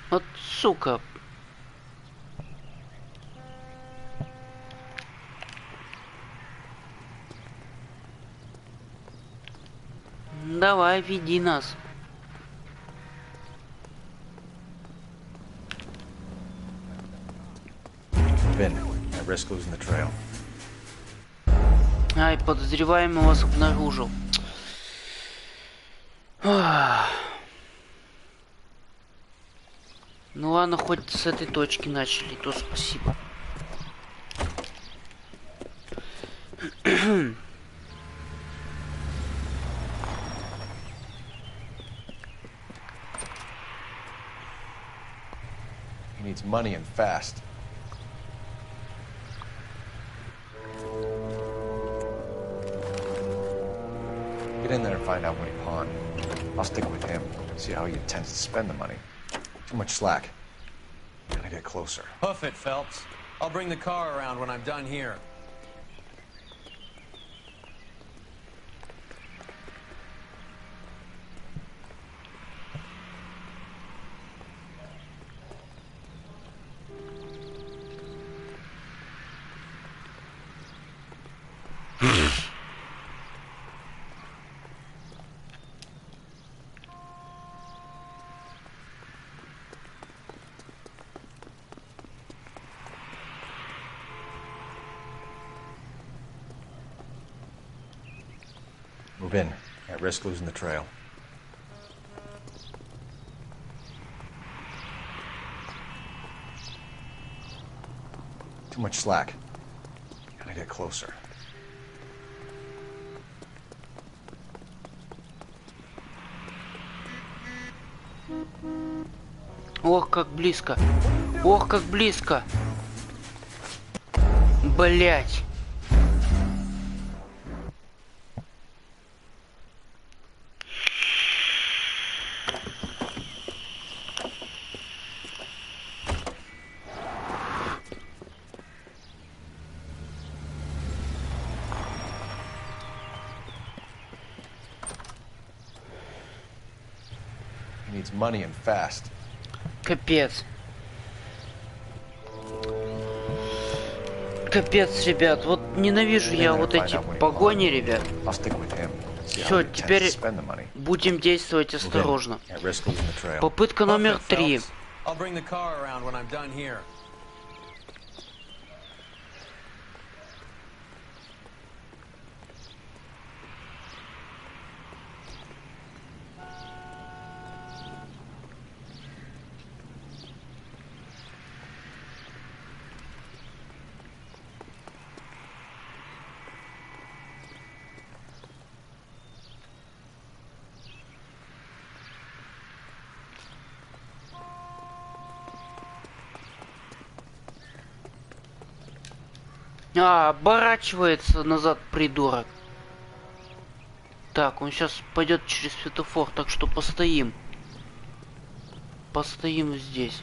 Вот сука. Давай, веди нас. Vin, I risk losing the trail. Ай, подозреваемый вас обнаружил. Ну ладно, хоть с этой точки начали, то спасибо. He needs money and fast. Get in there and find out what he pawned. I'll stick with him, see how he intends to spend the money. Too much slack. Gotta get closer. Hoof it, Phelps. I'll bring the car around when I'm done here. Move in. At risk losing the trail. Too much slack. Gotta get closer. Ох, как близко. Ох, как близко. Блять. Needs money and fast. Капец. Капец, ребят, вот ненавижу я вот эти погони, ребят. Все, теперь будем действовать осторожно. Попытка номер 3. Оборачивается назад, придурок. Так, он сейчас пойдет через светофор, так что постоим. Постоим здесь.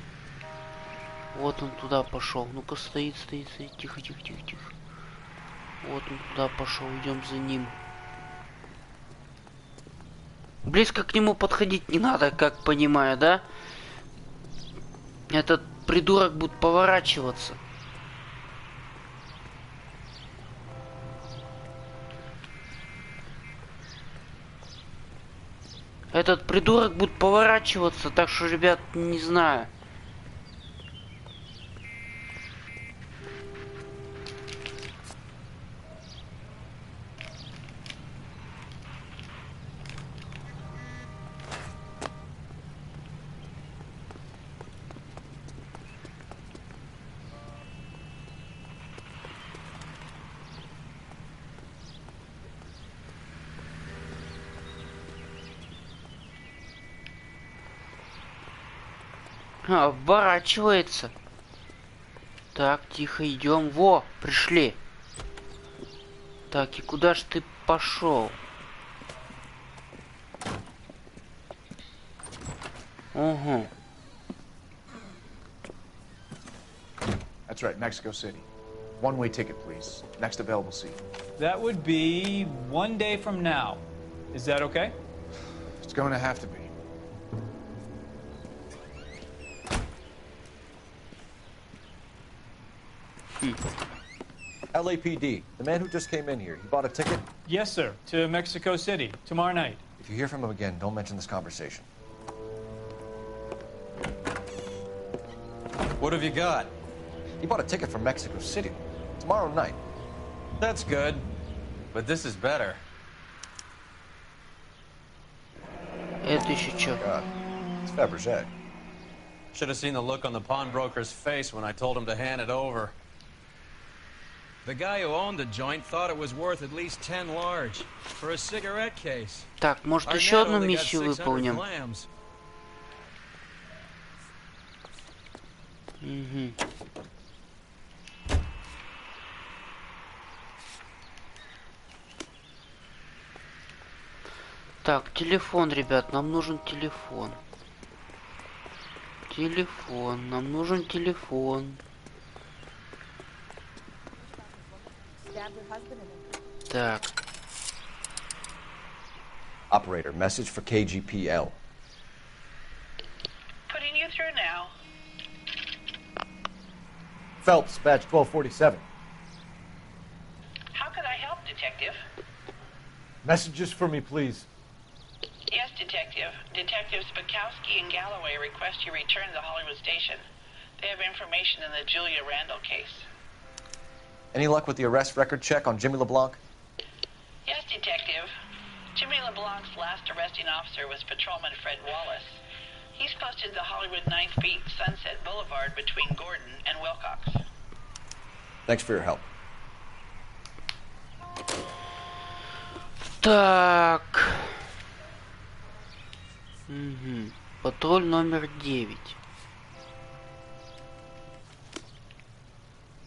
Вот он туда пошел. Ну-ка, стоит. Тихо. Вот он туда пошел, идем за ним. Близко к нему подходить не надо, как понимаю, да? Этот придурок будет поворачиваться. Этот придурок будет поворачиваться, так что, ребят, не знаю. Оборачивается. Так, тихо, идем. Во, пришли. Так, и куда ж ты пошел? Угу. That's right, Mexico City. One-way ticket, please. Next available seat. That would be 1 day from now. Is that okay? It's going to have to be. LAPD, the man who just came in here, he bought a ticket? Yes, sir, to Mexico City, tomorrow night. If you hear from him again, don't mention this conversation. What have you got? He bought a ticket for Mexico City, tomorrow night. That's good, but this is better. Это еще что? It's Fabergé. Should have seen the look on the pawnbroker's face when I told him to hand it over. The guy who owned the joint thought it was worth at least 10 large for a cigarette case. Так, может еще одну миссию выполним? Угу. Так, телефон, ребят, нам нужен телефон. Телефон, нам нужен телефон. Так. Operator, message for KGPL. Putting you through now. Phelps, badge 1247. How could I help, Detective? Messages for me, please. Yes, Detective. Detectives Bukowski and Galloway request you return to the Hollywood station. They have information in the Julia Randall case. Any luck with the arrest record check on Jimmy LeBlanc? Yes, Detective. Jimmy LeBlanc's last arresting officer was Patrolman Fred Wallace. He's posted to Hollywood 9th Beat Sunset Boulevard between Gordon and Wilcox. Thanks for your help. Так. Угу. Патруль номер 9.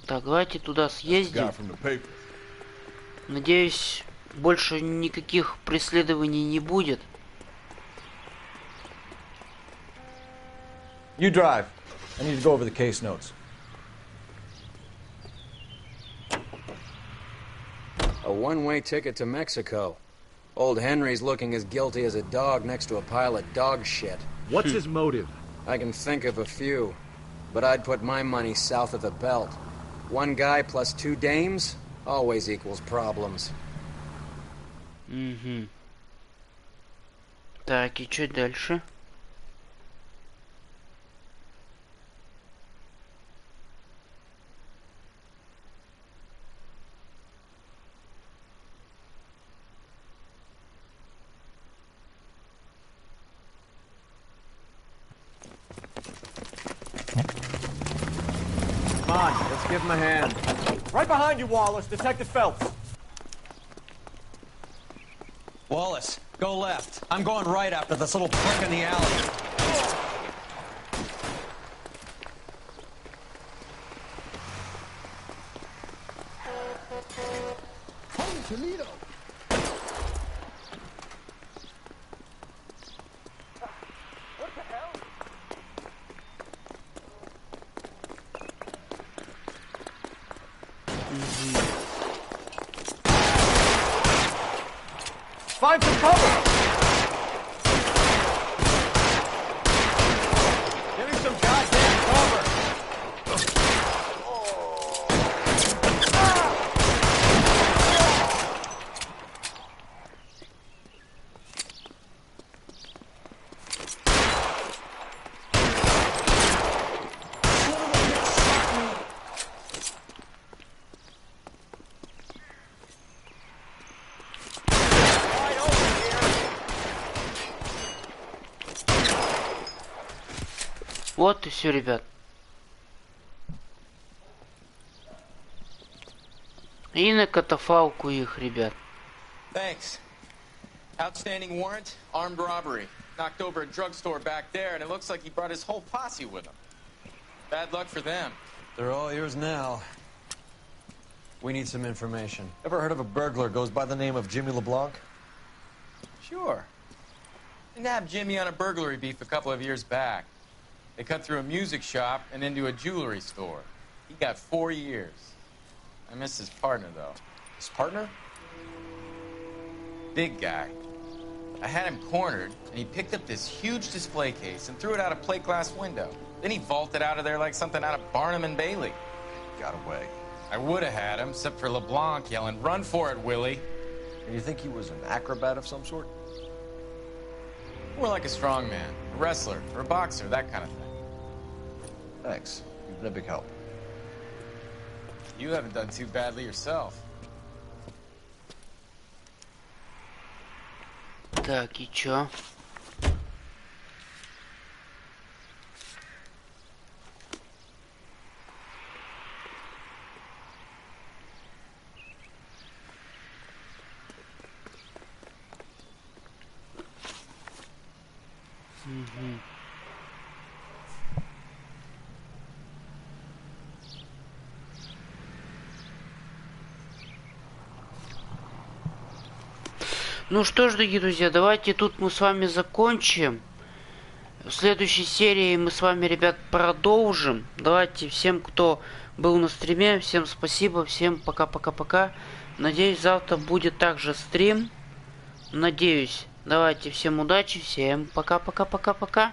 Так, давайте туда съездим. Надеюсь, больше никаких преследований не будет. You drive. I need to go over the case notes. A one-way ticket to Mexico. Old Henry's looking as guilty as a dog next to a pile of dog shit. What's his motive? I can think of a few, but I'd put my money south of the belt. One guy plus 2 dames always equals problems. Угу. Так, и что дальше? Come on, let's give him a hand. Right behind you, Wallace. Detective Phelps. Wallace, go left. I'm going right after this little prick in the alley. Holy Toledo! Find some cover! Give me some goddamn cover! Вот и все, ребят. И на катафалку их, ребят. Thanks. Outstanding warrant, armed robbery. Knocked over a drugstore back there, and it looks like he brought his whole posse with him. Bad luck for them. They're all yours now. We need some information. Ever heard of a burglar goes by the name of Jimmy LeBlanc? Sure. I nabbed Jimmy on a burglary beef a couple of years back. They cut through a music shop and into a jewelry store. He got 4 years. I missed his partner, though. His partner? Big guy. I had him cornered, and he picked up this huge display case and threw it out a plate glass window. Then he vaulted out of there like something out of Barnum and Bailey. Got away. I would have had him, except for LeBlanc yelling, "Run for it, Willie!" And you think he was an acrobat of some sort? More like a strongman, a wrestler, or a boxer, that kind of thing. Thanks. You've been a big help. You haven't done too badly yourself. Так, и чё? Угу. Ну что ж, дорогие друзья, давайте тут мы с вами закончим. В следующей серии мы с вами, ребят, продолжим. Давайте всем, кто был на стриме, всем спасибо, всем пока-пока-пока. Надеюсь, завтра будет также стрим. Надеюсь. Давайте всем удачи, всем пока-пока-пока-пока.